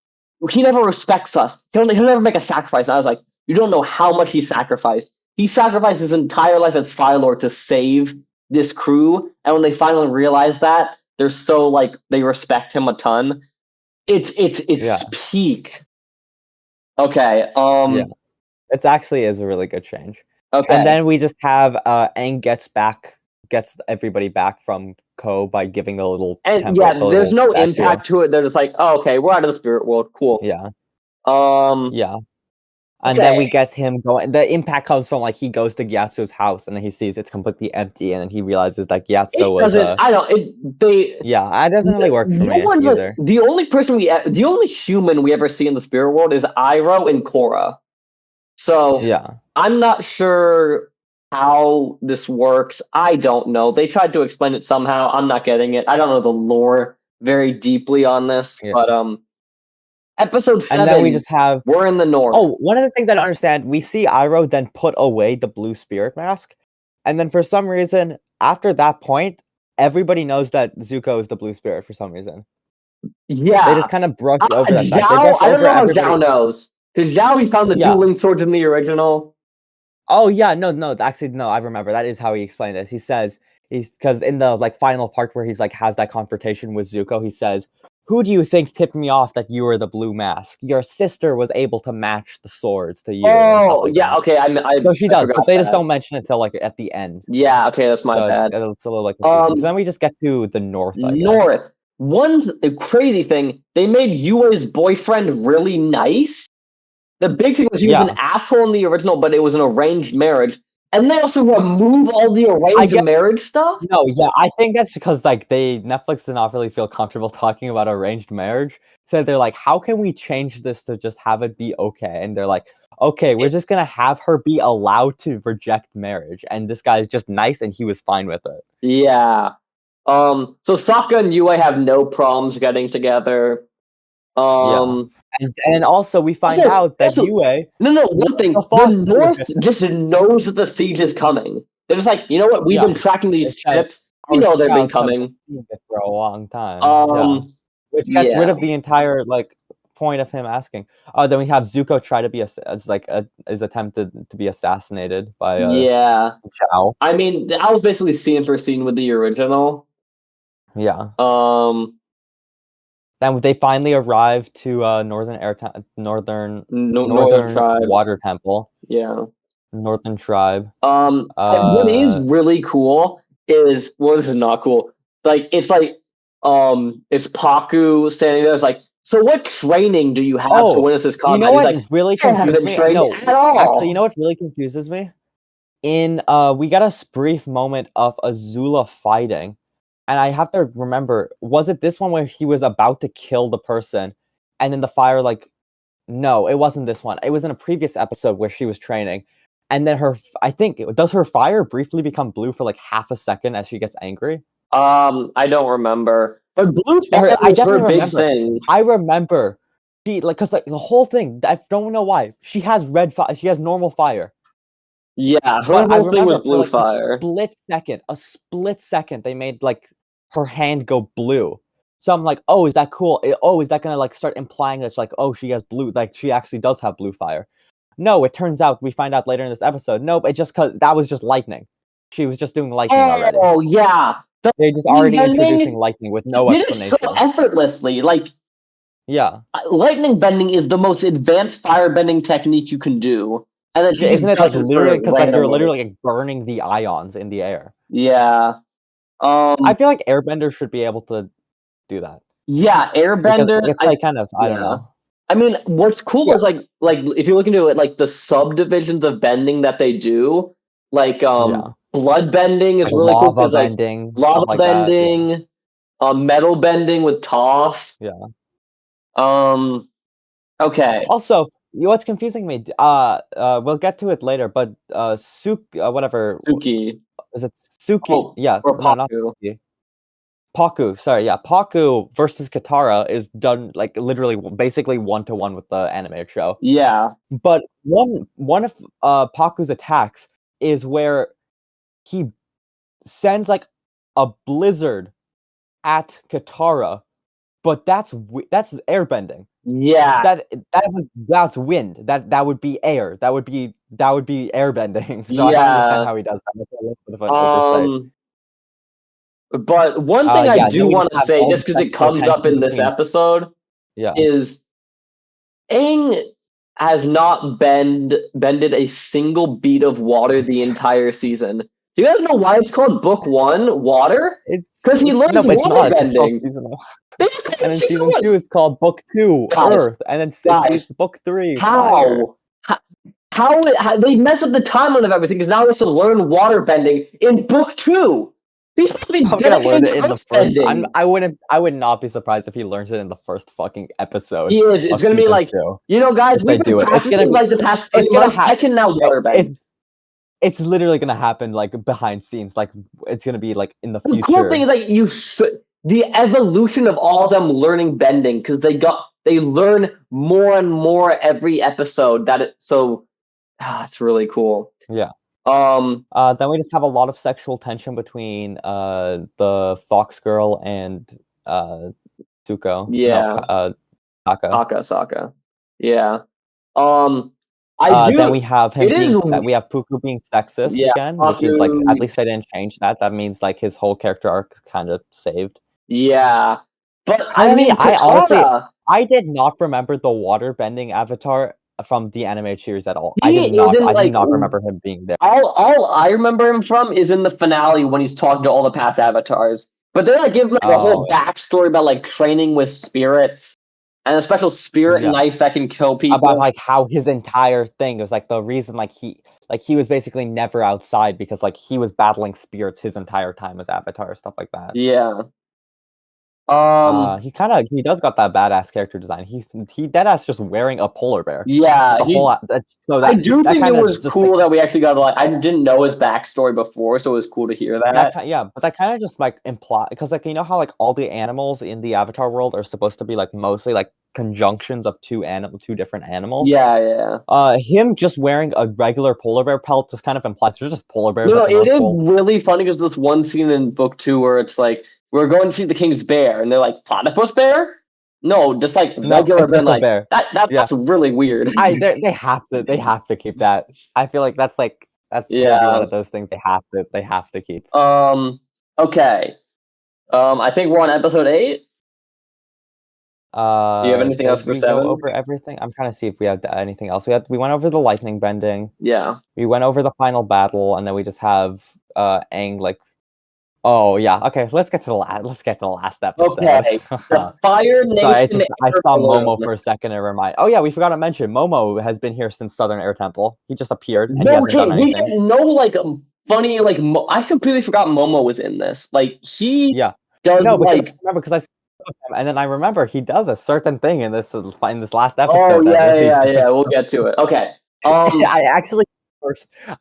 he never respects us. He'll never make a sacrifice. And I was like, you don't know how much he sacrificed. He sacrificed his entire life as Fire Lord to save this crew. And when they finally realize that, they're so like they respect him a ton. It's Yeah. peak. Okay. Yeah. It actually is a really good change. Okay. And then we just have Aang gets everybody back from Ko by giving the little and temple. yeah, The there's little no statue. impact to it. They're just like, oh, okay, we're out of the spirit world. Cool. Yeah. Yeah. And then we get him going. The impact comes from like he goes to Gyatso's house and then he sees it's completely empty, and then he realizes that Gyatso was I don't. yeah, it doesn't really work for me either. The only human we ever see in the spirit world is Iroh and Korra. So Yeah. I'm not sure how this works. I don't know. They tried to explain it somehow. I'm not getting it. I don't know the lore very deeply on this, Yeah. but episode 7. And then we just have we're in the north. Oh, one of the things I don't understand, we see Iroh then put away the blue spirit mask, and then for some reason, after that point, everybody knows that Zuko is the blue spirit for some reason. Yeah. They just kind of brush over that fact. Zhao, I don't know how Zhao knows. Because Zhao, he found the dueling swords in the original. Oh yeah, no, actually no, I remember. That is how he explained it. He says because in the like final part where he's like has that confrontation with Zuko, he says, who do you think tipped me off that you were the blue mask? Your sister was able to match the swords to you and stuff Oh, like yeah, that. okay, No, she I does, but forgot they just that. don't mention it till like at the end. Yeah, okay, that's my So bad. it's a little like confusing. So then we just get to the north, I guess. North. One crazy thing, they made Yue's boyfriend really nice. The big thing was he was an Yeah. asshole in the original, but it was an arranged marriage. And they also remove all the arranged get- marriage stuff? No, yeah, I think that's because like Netflix did not really feel comfortable talking about arranged marriage. So they're like, how can we change this to just have it be okay? And they're like, okay, we're just gonna have her be allowed to reject marriage. And this guy is just nice and he was fine with it. Yeah. So Sokka and Yue have no problems getting together. Yeah. And also we find out that Yue one thing. The North just knows that the siege is coming. They're just like, you know what? We've been tracking these ships. We know they've been coming for a long time. Which gets rid of the entire like point of him asking. Then we have Zuko try to be is attempted to be assassinated by Chow. I mean, I was basically scene for scene with the original. Yeah. Then they finally arrive to Northern Tribe. Water Temple. Yeah. Northern Tribe. What is really cool is this is not cool. Like it's Paku standing there. It's like, so what training do you have to witness this combat? You know what He's really confuses me? No, at all. Actually, you know what really confuses me? We got a brief moment of Azula fighting. And I have to remember, was it this one where he was about to kill the person, and then the fire no, it wasn't this one. It was in a previous episode where she was training, and then does her fire briefly become blue for like half a second as she gets angry? I don't remember. But blue fire I is her definitely big thing. I remember she because the whole thing. I don't know why she has red fire. She has normal fire. Yeah, but I remember thing was blue for like fire. a split second, they made like her hand go blue. So I'm like, oh, is that cool? Is that gonna like start implying that it's like, oh, she has blue, like she actually does have blue fire? No, it turns out we find out later in this episode. Nope, it just that was just lightning. She was just doing lightning already. Oh yeah, they're just already introducing lightning with no explanation. Did it so effortlessly, like. Yeah, lightning bending is the most advanced firebending technique you can do, and then isn't it like literally because like you're literally like burning the ions in the air? Yeah. I feel like airbenders should be able to do that. Yeah, airbender. It's like kind of I don't know. I mean, what's cool is like if you look into it, like the subdivisions of bending that they do, like blood bending is really cool because like lava bending, metal bending with Toph. Yeah. Okay. Also, what's confusing me? We'll get to it later, but Suki. Is it Suki? Oh, yeah, or no, not Suki. Paku. Sorry, yeah, Paku versus Katara is done like literally, basically 1-to-1 with the animated show. Yeah. But one of Paku's attacks is where he sends like a blizzard at Katara, but that's airbending. Yeah, that's wind. That would be air. That would be airbending. So I don't understand how he does that. That's a little bit of an oversight. But one thing I do want to say, just because it comes up in this episode, is Aang has not bended a single bead of water the entire season. Do you guys know why it's called Book 1, Water? Because he learns water bending. And then season 2 is called Book 2, Earth, and then Book 3, Fire. How they mess up the timeline of everything? Because now he has to learn water bending in Book 2. He's supposed to be dedicated to earth bending. I would not be surprised if he learns it in the first fucking episode. He is. It's gonna be like 2. You know, guys, we've been practicing like the past 3 months. I can now water bend. It's literally gonna happen like behind scenes. Like it's gonna be like in the future. The cool thing is like the evolution of all of them learning bending, because they learn more and more every episode. It's really cool. Yeah. Then we just have a lot of sexual tension between the Fox Girl and Zuko. Yeah. Sokka. Yeah. Then we have we have Puku being sexist again, which is like, at least they didn't change that. That means like his whole character arc is kind of saved. Yeah. But I mean, Katara, I did not remember the water-bending avatar from the animated series at all. I he is in did like not remember him being there. all I remember him from is in the finale when he's talking to all the past avatars. But they like give like a whole backstory about like training with spirits and a special spirit knife that can kill people. About like how his entire thing was like the reason he was basically never outside because like he was battling spirits his entire time as Avatar, stuff like that. Yeah. He does got that badass character design. He deadass just wearing a polar bear. Yeah, the whole I do think it was cool that we actually got like I didn't know his backstory before, so it was cool to hear that. But that kind of just like imply because like you know how like all the animals in the Avatar world are supposed to be like mostly like conjunctions of two different animals. Yeah. Him just wearing a regular polar bear pelt just kind of implies they're just polar bears. No, it is really funny because this one scene in book 2 where it's like we're going to see the king's bear, and they're like platypus bear. No, just like regular bear. That's really weird. They have to keep that. I feel like that's gonna be one of those things they have to keep. Okay. I think we're on episode 8. Do you have anything else for 7? Go over everything? I'm trying to see if we had anything else. We went over the lightning bending. Yeah. We went over the final battle, and then we just have Aang like. Oh yeah. Okay. Let's get to the last episode. Okay. The Fire Nation. I saw Momo for a second and remind. Oh yeah, we forgot to mention Momo has been here since Southern Air Temple. He just appeared and he hasn't done anything. He had no like funny like. I completely forgot Momo was in this. Like he does like. I remember because I saw him and then I remember he does a certain thing in this last episode. Oh yeah. We'll get to it. Okay.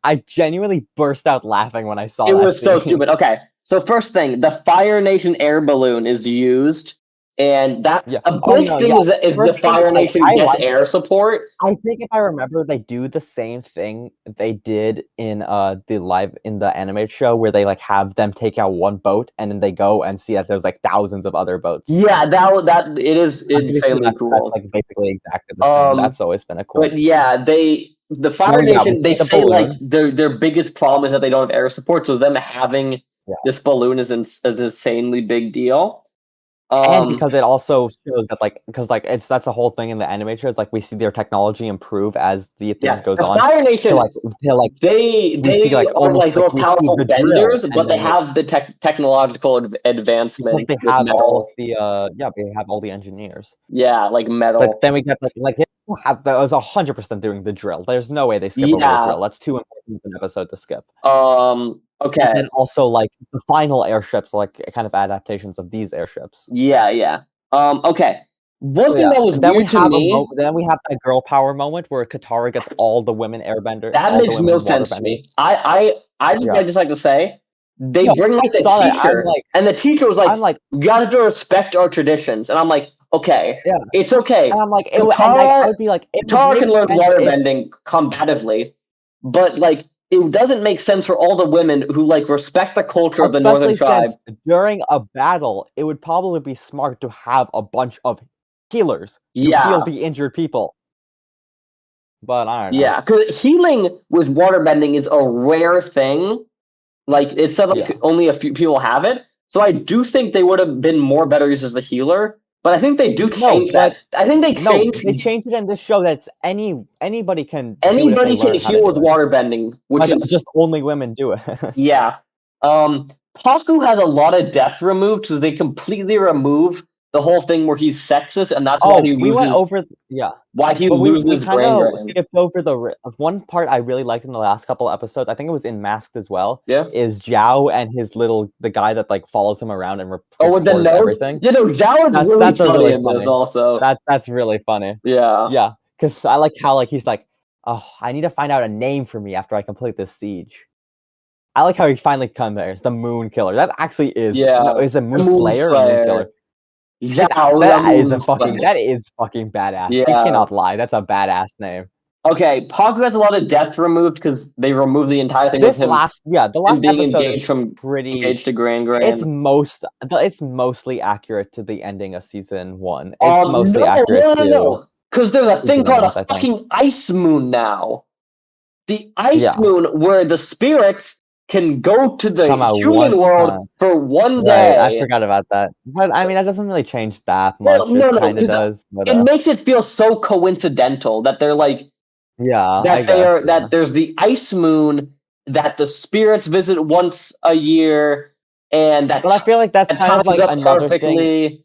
I genuinely burst out laughing when I saw it. It was so stupid. Okay. So first thing, the Fire Nation air balloon is used, and that a big thing is the Fire Nation gets air support. I think if I remember, they do the same thing they did in the animated show where they like have them take out one boat and then they go and see that there's like thousands of other boats. Yeah, that it is insanely cool. That's like basically exactly the same. That's always been a cool. But yeah, the Fire Nation they say like their biggest problem is that they don't have air support, so them having this balloon is an insanely big deal. And because it also shows that that's the whole thing in the animation is like we see their technology improve as the thing goes on. Fire Nation, they see, like, are like the most powerful benders, but they then, have the technological advancement. Because they have all they have all the engineers. Yeah, like metal. But then we get that was 100% doing the drill. There's no way they skip over the drill. That's too important an episode to skip. Okay. And then also like the final airships, like kind of adaptations of these airships. Yeah. Okay. One thing that was weird to me. Then we have that girl power moment where Katara gets all the women airbender. That makes no sense to me. I just like to say they bring like the teacher, and the teacher was like, "You got to respect our traditions," and I'm like, "Okay, it's okay." And I'm like, I would be like, Katara can learn waterbending combatively, but like. It doesn't make sense for all the women who like respect the culture of the northern tribe. During a battle, it would probably be smart to have a bunch of healers to heal the injured people. But I don't know. Yeah, because healing with waterbending is a rare thing. Like it's like only a few people have it. So I do think they would have been more better used as a healer. But I think they do change that. I think they change. They changed it in this show. That's anybody can. Anybody can heal with waterbending, which is just only women do it. Yeah. Paku has a lot of depth removed because they completely remove the whole thing where he's sexist, and that's why he loses. We went over. Why he loses brain drain. Skipped over the one part I really liked in the last couple episodes. I think it was in Masked as well. Yeah, is Zhao and the guy that like follows him around and with the notes. Everything. You know, Zhao is really funny in this also. That's really funny. Yeah, because I like how like he's like, oh, I need to find out a name for me after I complete this siege. I like how he finally comes there. It's the Moon Killer. That actually is. Is a Moon Slayer or Moon Killer? That is fucking badass. You cannot lie. That's a badass name. Okay, Paku has a lot of depth removed because they removed the entire thing with him. The last being episode engaged from engaged to Grand. It's mostly accurate to the ending of season 1. It's mostly accurate to because there's a thing called a fucking ice moon now. The ice moon where the spirits can go to the Come out human one world time. for one Right, I day. forgot about that. But I mean, that doesn't really change that Well, much. no, It kind of 'cause does, but it makes it feel so coincidental that they're like yeah, I that they are guess. Yeah. that there's the ice moon that the spirits visit once a year, and that But I feel like that's that kind of times like up another thing. perfectly.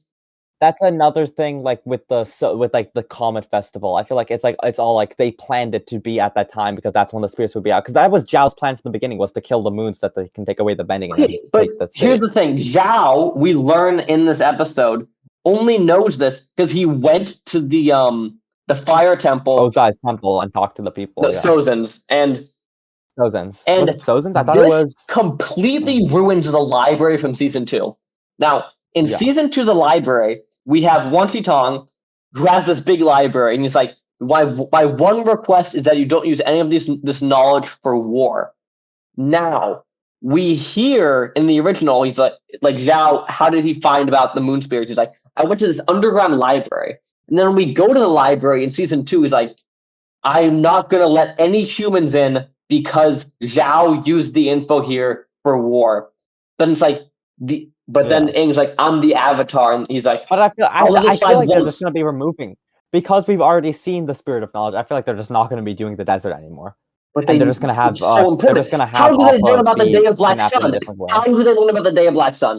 That's another thing, like with the Comet Festival. I feel like it's all like they planned it to be at that time because that's when the spirits would be out. Because that was Zhao's plan from the beginning, was to kill the moon so that they can take away the bending and then Okay, but take the here's city. the thing: Zhao, we learn in this episode, only knows this because he went to the fire temple, Ozai's temple and talk to the people. the Yeah, Sozens, Sozens. Was it and Sozens? I thought it this was. completely ruins the library from season 2. Now, in Yeah, season 2, the library, we have Wan Tong who has this big library, and he's like, my one request is that you don't use any of this knowledge for war. Now, we hear in the original, he's like Zhao, how did he find about the moon spirits? He's like, I went to this underground library. And then when we go to the library in season 2, he's like, I'm not gonna let any humans in because Zhao used the info here for war. Then it's like then yeah. Ing's like, I'm the Avatar, and he's like, But I'll let I it feel slide like they're just once. gonna be removing because we've already seen the spirit of knowledge. I feel like they're just not gonna be doing the desert anymore, But and they're just gonna have it's so they're important. just gonna How have do they learn Appa about the Day be of Black kidnapped in a Sun? different way. How do they learn about the Day of Black Sun?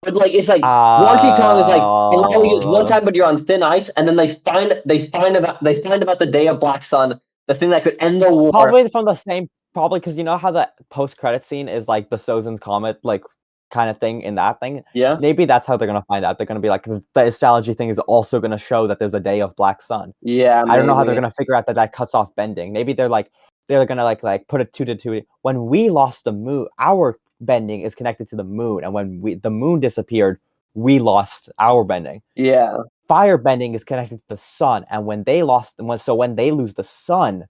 But like it's like Wan Tong is like, allow you use one time, but you're on thin ice, and then they find about the Day of Black Sun, the thing that could end the war. Probably from the same, probably because you know how the post-credit scene is like the Sozin's Comet, like kind of thing in that thing. Yeah. Maybe that's how they're gonna find out. They're gonna be like, the astrology thing is also gonna show that there's a day of black sun. Yeah. I don't know how they're maybe. gonna figure out that cuts off bending. Maybe they're gonna like put it 2 to 2. When we lost the moon, our bending is connected to the moon, and when the moon disappeared, we lost our bending. Yeah. Fire bending is connected to the sun, and when they lose the sun,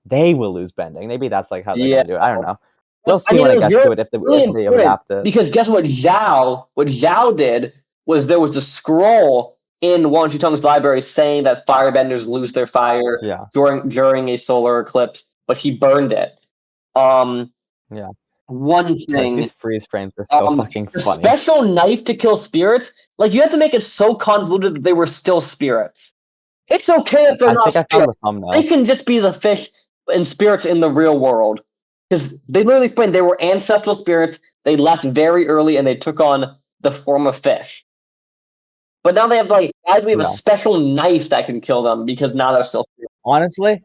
they will lose bending. Maybe that's like how they're gonna do it. I don't know. We'll see when it gets to it if really they important adapt it. because guess what Zhao did was there was a scroll in Wan Tong's library saying that firebenders lose their fire during a solar eclipse, but he burned it. Yeah. One thing, These freeze frames are so fucking the funny. special knife to kill spirits, like you have to make it so convoluted that they were still spirits. It's okay if they're not spirits. I found the thumbnail. They can just be the fish and spirits in the real world. Because they literally explained they were ancestral spirits. They left very early and they took on the form of fish. But now they have we have a special knife that can kill them because now they're still spirits. Honestly,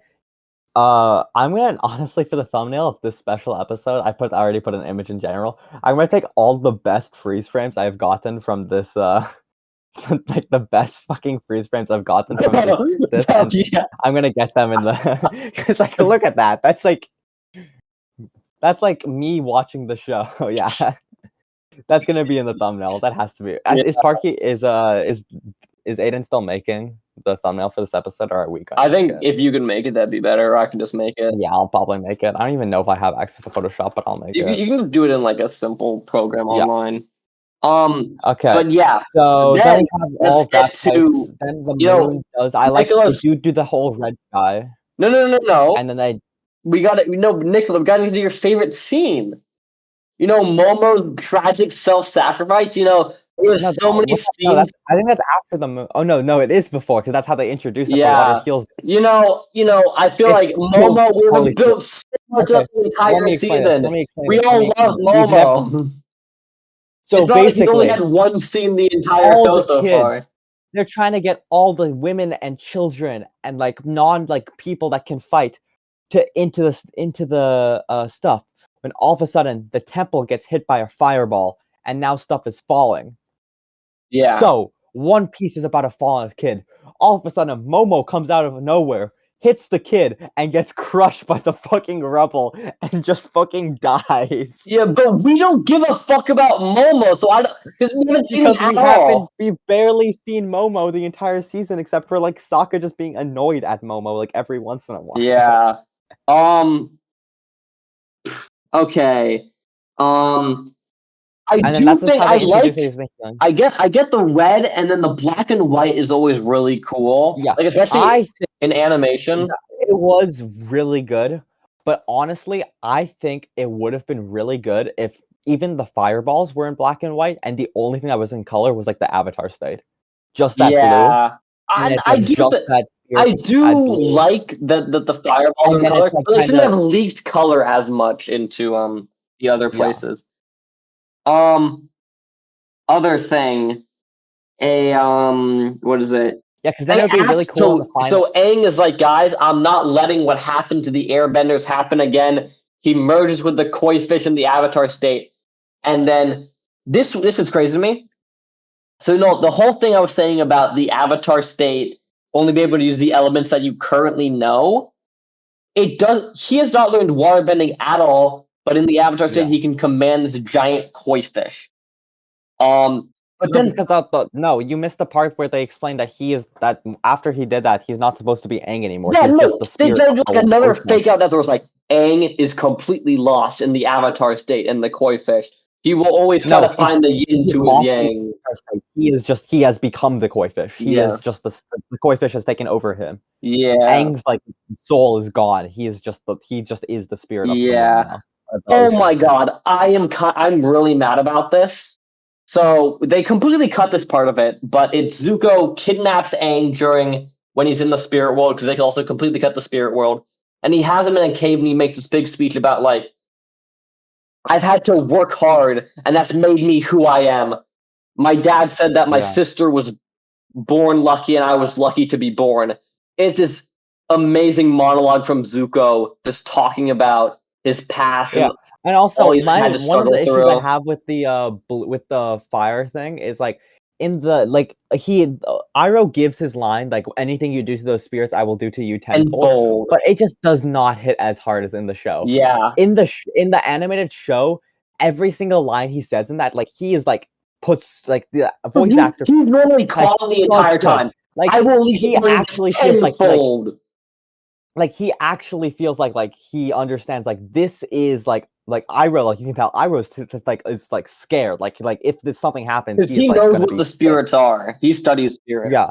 for the thumbnail of this special episode, I already put an image in general. I'm gonna take all the best freeze frames I've gotten from this like the best fucking freeze frames I've gotten from this and I'm gonna get them in the it's like, look at that. That's like me watching the show. Yeah. That's gonna be in the thumbnail. That has to be. Yeah. Is Aiden still making the thumbnail for this episode, or are we gonna I think if you can make it, that'd be better. Or I can just make it. Yeah, I'll probably make it. I don't even know if I have access to Photoshop, but I'll make it. You can just do it in like a simple program online. Okay. But yeah. So then we have all that. Then the moon does. I like they do the whole red sky. No. And then we got it. Nicola, we got into your favorite scene. Momo's tragic self-sacrifice. There's so many scenes. I think that's after the moon. Oh no, it is before because that's how they introduce it. Yeah. The water heals. I feel like Momo. We built so much up the entire season. We all love Momo. So it's basically, he's only had one scene the entire show so far. They're trying to get all the women and children and people that can fight into the stuff. When all of a sudden the temple gets hit by a fireball and now stuff is falling. Yeah. So One Piece is about to fall on a kid. All of a sudden Momo comes out of nowhere, hits the kid, and gets crushed by the fucking rubble and just fucking dies. Yeah, but we don't give a fuck about Momo, because we haven't seen him at all. We've barely seen Momo the entire season, except for Sokka just being annoyed at Momo every once in a while. Yeah. Okay. I get the red, and then the black and white is always really cool. Yeah, especially in animation. It was really good, But honestly, I think it would have been really good if even the fireballs were in black and white, and the only thing that was in color was like the Avatar state, just that blue, Yeah, and I it's like just that spirit I do at blue, like that the fireballs are and in then it's color, like but they kind shouldn't of have leaked color as much into the other yeah. places. Other thing, what is it? Yeah, because then They it would be really act cool in the final. so Aang is like, guys, I'm not letting what happened to the airbenders happen again. He merges with the koi fish in the Avatar state. And then this is crazy to me. So no, the whole thing I was saying about the Avatar state only be able to use the elements that you currently know. He has not learned waterbending at all, but in the Avatar state Yeah. he can command this giant koi fish. But No, then because no, you missed the part where they explained that after he did that, he's not supposed to be Aang anymore. yeah, He's just no, the they spirit tried of to do the like another ocean. fake out that was like Aang is completely lost in the Avatar state and the koi fish. He will always try No, to find the yin he's to his lost in the yang. Avatar state. He has become the koi fish. He Yeah, is just the koi fish has taken over him. yeah, Aang's like soul is gone. He just is the spirit of the moon yeah. now. Of the Oh ocean, my I guess. god, I'm really mad about this. So they completely cut this part of it, but it's Zuko kidnaps Aang during when he's in the spirit world because they can also completely cut the spirit world, and he has him in a cave and he makes this big speech about like I've had to work hard and that's made me who I am. My dad said that my Yeah. sister was born lucky and I was lucky to be born. It's this amazing monologue from Zuko just talking about his past Yeah. and And all also, he's had to one of struggle the issues I through. have with the fire thing is like in the like Iroh gives his line like anything you do to those spirits, I will do to you And tenfold, bold. but it just does not hit as hard as in the show. Yeah. In the animated show, every single line he says in that, like he is like puts like the voice actor He's normally has calm the such entire good time. like I will at least he earn this actually feels tenfold. like he actually feels like he understands like this is like Iroh, like you can tell Iroh's like is like scared like if this something happens Because he is he like knows gonna what be the pissed. spirits are. He studies Yeah, spirits. yeah,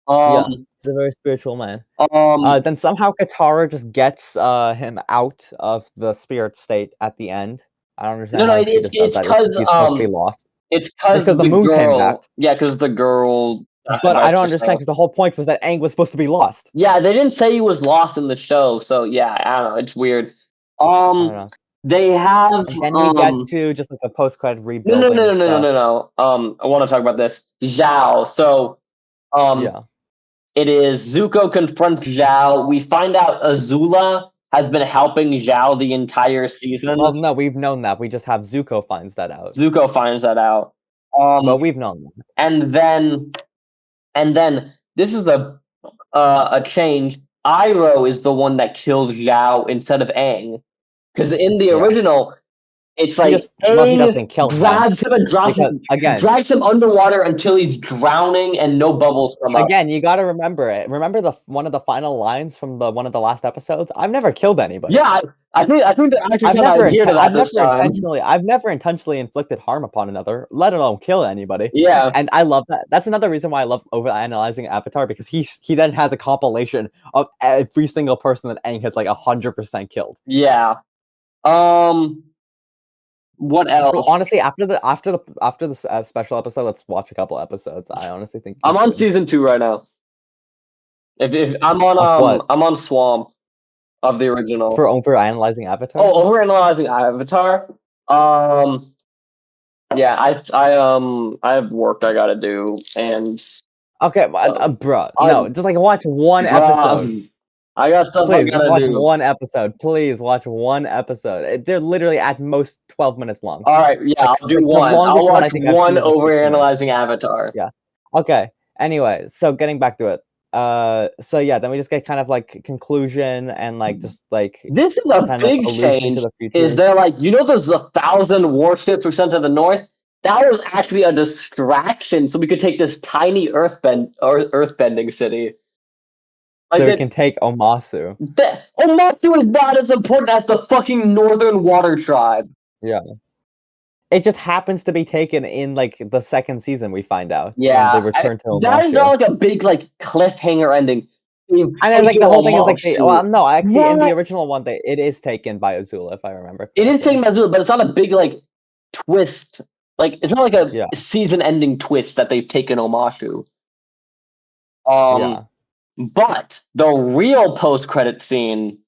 Um, he's a very spiritual man. um, Then somehow Katara just gets him out of the spirit state at the end. I don't no, understand no, how she just does it's that if because he's supposed to be lost. it's It's because because the the moon came back, girl, yeah, because the girl but I sacrificed don't understand herself. because the whole point was that Aang was supposed to be lost. Yeah, they didn't say he was lost in the show, so yeah, I don't know. It's weird. I don't know. They have And then we get to just like the post-credit no, rebuilding stuff. I want to talk about this. Zhao. So Yeah. it is Zuko confronts Zhao. We find out Azula has been helping Zhao the entire season. Well, no, we've known that. We just have Zuko finds that out. Zuko finds that out. But we've known that. And then this is a change. Iroh is the one that kills Zhao instead of Aang. Because in the Yeah. original, it's He like just well, he Aang doesn't kill him grabs him and because drags him underwater until he's drowning and no bubbles come up. again, you gotta remember it. Remember one of the final lines from the one of the last episodes? I've never killed anybody. Yeah, I think they're actually I've trying to never adhere to that this time. I've never intentionally inflicted harm upon another, let alone kill anybody. Yeah, And I love that. That's another reason why I love overanalyzing Avatar, because he then has a compilation of every single person that Aang has like 100% killed. yeah. What else? Honestly, after the special episode, let's watch a couple episodes. I honestly think I'm you on should. season 2 right now. If Of what? I'm on Swamp of the original. For overanalyzing Avatar? Oh, overanalyzing Avatar. Yeah, I have work I gotta do, and Okay, so, bro, no, just like watch one episode. I got stuff I Please, just gotta watch do. one episode. Please watch one episode. They're literally at most 12 minutes long. All right, yeah, I'll do the one. longest I'll one I watch think I've one seen is like 60 minutes. overanalyzing Avatar. Yeah. Okay. Anyway, so getting back to it. So yeah, then we just get kind of like conclusion and like just like This is a kind of big allusion change. to the future. Is there like there's 1,000 warships we sent to the north? That was actually a distraction, so we could take this tiny earthbending city. Like so we can take Omasu. Omasu is not as important as the fucking Northern Water Tribe. Yeah. It just happens to be taken in like the second season. We find out. Yeah, when they return to Omasu. that is not like a big like cliffhanger ending. They've And then, like, taken the whole thing is, like, they Omashu. no, actually, in the What? original one, it is taken by Azula, if I remember It is taken correctly. by Azula, but it's not a big, like, twist. Like, it's not like a Yeah. season-ending twist that they've taken Omashu. Yeah. But the real post-credit scene,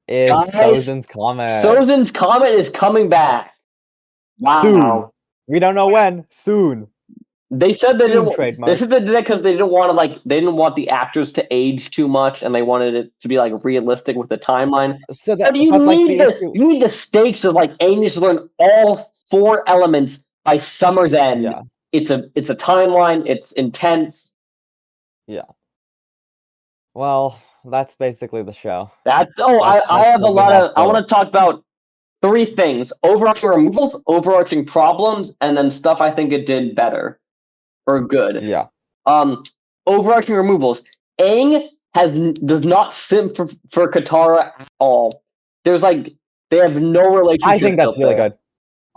Is guys, Sozin's Comet. Sozin's Comet is coming back. Soon. Wow. We don't know when. Soon. They said they Soon didn't. They trademark. said they did that because they didn't want to they didn't want the actors to age too much, and they wanted it to be like realistic with the timeline. So that, But you but, like, need the issue. you need the stakes of like Aang needs to learn all 4 elements by Summer's End. Yeah. It's a timeline. It's intense. Yeah. Well, that's basically the show. I That's have a what we lot have of. I to- want to talk about 3 things: overarching removals, overarching problems, and then stuff I think it did better or good. Yeah. Overarching removals. Aang does not simp for Katara at all. There's like they have no relationship. I think that's built really there. good.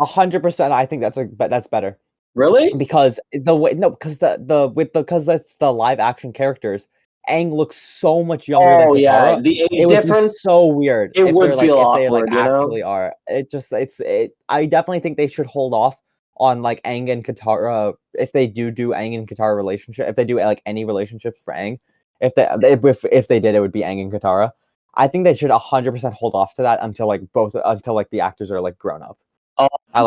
100%. I think that's better Really? because because that's the live action characters. Aang looks so much younger than Oh yeah, Katara. the age It would be difference. so weird It if would they're like feel if they like awkward, you know? actually are. I definitely think they should hold off on like Aang and Katara if they do Aang and Katara relationship. If they do like any relationships for Aang, if they did, it would be Aang and Katara. I think they should 100% hold off to that until like the actors are like grown up. I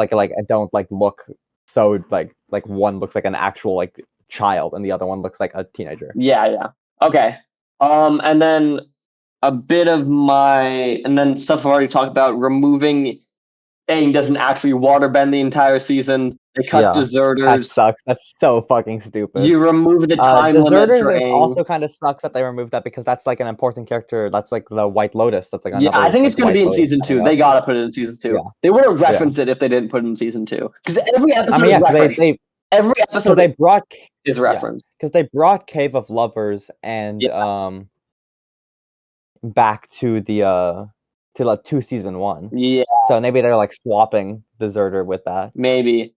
don't like look so like one looks like an actual like child and the other one looks like a teenager. Yeah. Okay. And then a bit of and then stuff I've already talked about. Removing Aang doesn't actually waterbend the entire season. They cut That deserters. sucks. That's so fucking stupid. You remove the time limit Deserters for Aang. also kind of sucks that they removed that because that's like an important character. That's like the White Lotus. That's like Yeah, another. I think it's like, going to be in White season Lotus 2. coming They up. got to put it in season 2. Yeah. They would have referenced it if they didn't put it in season 2. Because every episode I mean, is yeah, referenced. Every episode they brought is referenced. because they brought Cave of Lovers and back to the to season 1. Yeah, So maybe they're like swapping Deserter with that. maybe.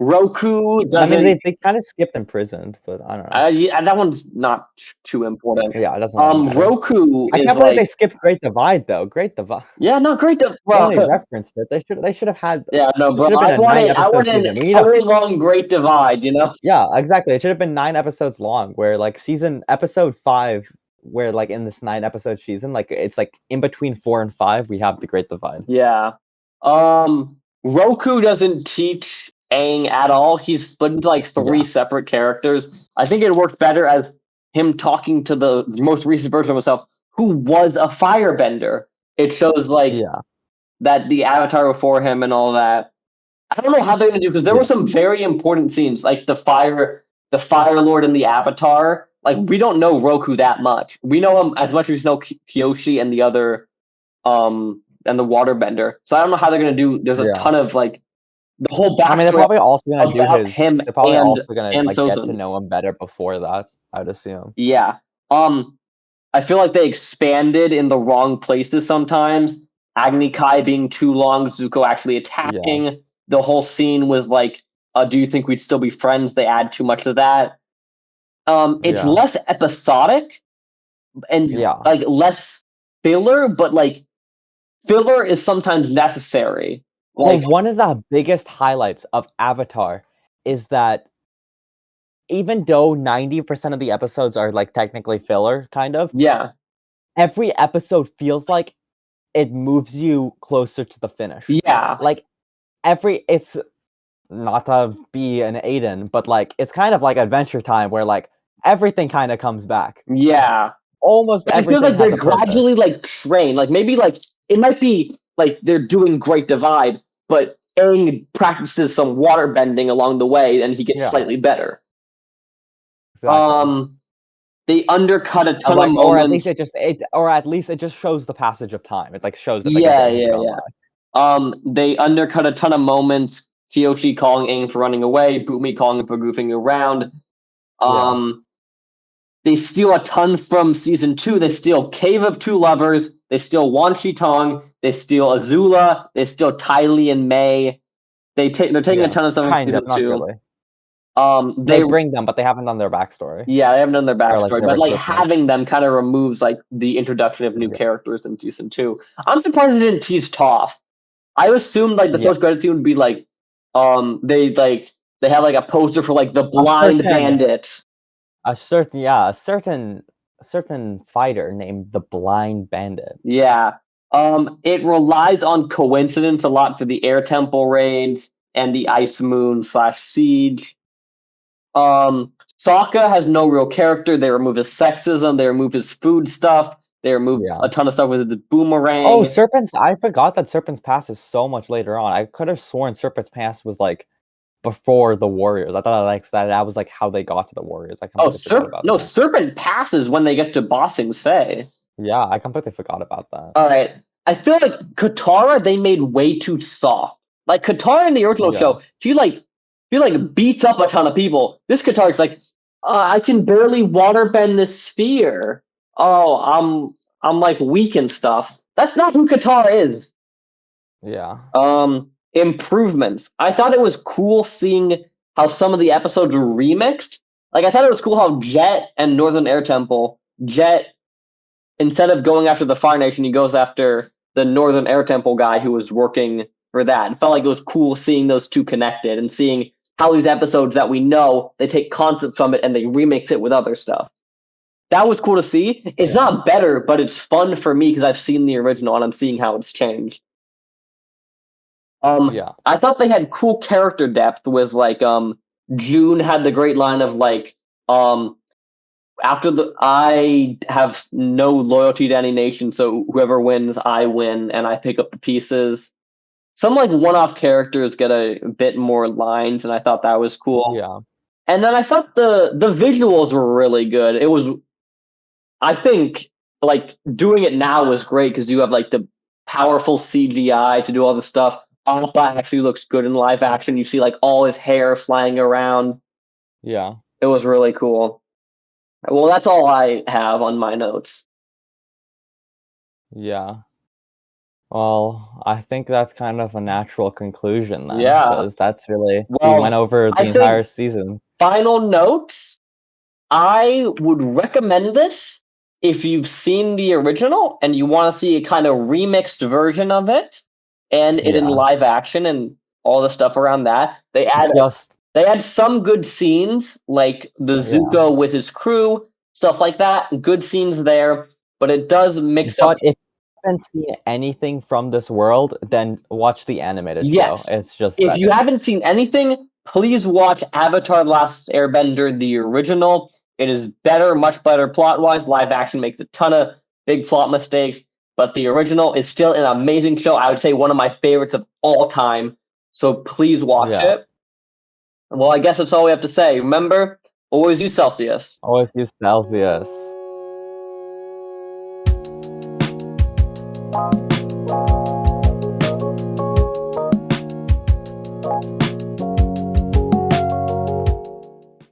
Roku I doesn't. mean, they kind of skipped Imprisoned, but I don't know. Yeah, that one's not too important. Yeah, it doesn't really matter. Roku I is can't believe they skipped Great Divide though. Great Divide. Yeah, not Great Divide. They only referenced it. They should have had. Yeah, no, bro. I want an season. hour-long Great Divide. You know. Yeah, exactly. It should have been 9 episodes long. Where like episode 5, where like in this 9 episode season, like it's like in between 4 and 5, we have the Great Divide. Yeah. Roku doesn't teach Aang at all. He's split into like 3 separate characters. I think it worked better as him talking to the most recent version of himself, who was a firebender. It shows like that the avatar before him and all that. I don't know how they're gonna do because there were some very important scenes, like the Fire Lord and the Avatar. Like we don't know Roku that much. We know him as much as we know Kyoshi and the other and the waterbender. So I don't know how they're gonna do. There's a ton of like the whole backstory. I mean, they're probably also gonna do him. They're probably also gonna like get to know him better before that. I would assume. Yeah. I feel like they expanded in the wrong places sometimes. Agni Kai being too long, Zuko actually attacking. Yeah. The whole scene was like, do you think we'd still be friends? They add too much of that. It's less episodic and like less filler, but like filler is sometimes necessary. Like one of the biggest highlights of Avatar is that even though 90% of the episodes are like technically filler, kind of. Yeah. Every episode feels like it moves you closer to the finish. Yeah. Like it's not to be an Aiden, but like it's kind of like Adventure Time where like everything kind of comes back. Yeah. Almost everything. I feel like they're gradually like trained. Like maybe like it might be like they're doing Great Divide, but Aang practices some water bending along the way and he gets slightly better. Exactly. They undercut a ton of moments, or at least it just shows the passage of time. It like shows that they undercut a ton of moments. Kyoshi calling Aang for running away, Bumi calling him for goofing around. They steal a ton from season 2. They steal Cave of Two Lovers. They steal Wan Shi Tong. They steal Azula. They steal Ty Lee and May. They're taking a ton of stuff from season 2. Really. They bring them, but they haven't done their backstory. Yeah, they haven't done their Or, like, backstory, their but like recruitment. having them kind of removes like the introduction of new Yeah. characters in season 2. I'm surprised they didn't tease Toph. I assumed like the Yeah. post-credit scene would be like, they have like a poster for like the A blind certain bandit. a certain fighter named the Blind Bandit. Yeah. It relies on coincidence a lot for the Air Temple raids and the Ice Moon / Siege. Sokka has no real character. They remove his sexism. They remove his food stuff. They remove Yeah. a ton of stuff with the boomerang. Oh, Serpent's I forgot that Serpent's Pass is so much later on. I could have sworn Serpent's Pass was, like, before the Warriors. I thought, like, that was, like, how they got to the Warriors. I completely forgot about that. Serpent passes when they get to Bossing Say. Yeah, I completely forgot about that. Alright. I feel like Katara, they made way too soft. Like, Katara in the original show, she beats up a ton of people. This Katara's like, I can barely waterbend this sphere. Oh, I'm like weak and stuff. That's not who Katara is. Yeah. Improvements. I thought it was cool seeing how some of the episodes were remixed. Like, I thought it was cool how Jet and Northern Air Temple, Jet, instead of going after the Fire Nation, he goes after the Northern Air Temple guy who was working for that. It felt like it was cool seeing those two connected and seeing how these episodes that we know, they take concepts from it and they remix it with other stuff. That was cool to see. It's not better, but it's fun for me because I've seen the original and I'm seeing how it's changed. I thought they had cool character depth with like June had the great line of like I have no loyalty to any nation, so whoever wins, I win, and I pick up the pieces. Some like one-off characters get a bit more lines, and I thought that was cool. Yeah. And then I thought the visuals were really good. It was, I think, like doing it now was great because you have like the powerful CGI to do all the stuff. Appa actually looks good in live action. You see like all his hair flying around. Yeah. It was really cool. Well, that's all I have on my notes. Yeah. Well, I think that's kind of a natural conclusion then. Yeah. Because that's really, we Well, went over the I think- entire season. Final notes. I would recommend this if you've seen the original and you want to see a kind of remixed version of it and it in Yeah. live action and all the stuff around that. They had some good scenes, like the Zuko with his crew, stuff like that. Good scenes there, but it does mix up. But if you haven't seen anything from this world, then watch the animated show. It's just If better. you haven't seen anything, please watch Avatar: The Last Airbender, the original. It is better, much better plot-wise. Live action makes a ton of big plot mistakes, but the original is still an amazing show. I would say one of my favorites of all time. So please watch it. Well, I guess that's all we have to say. Remember, always use Celsius. Always use Celsius.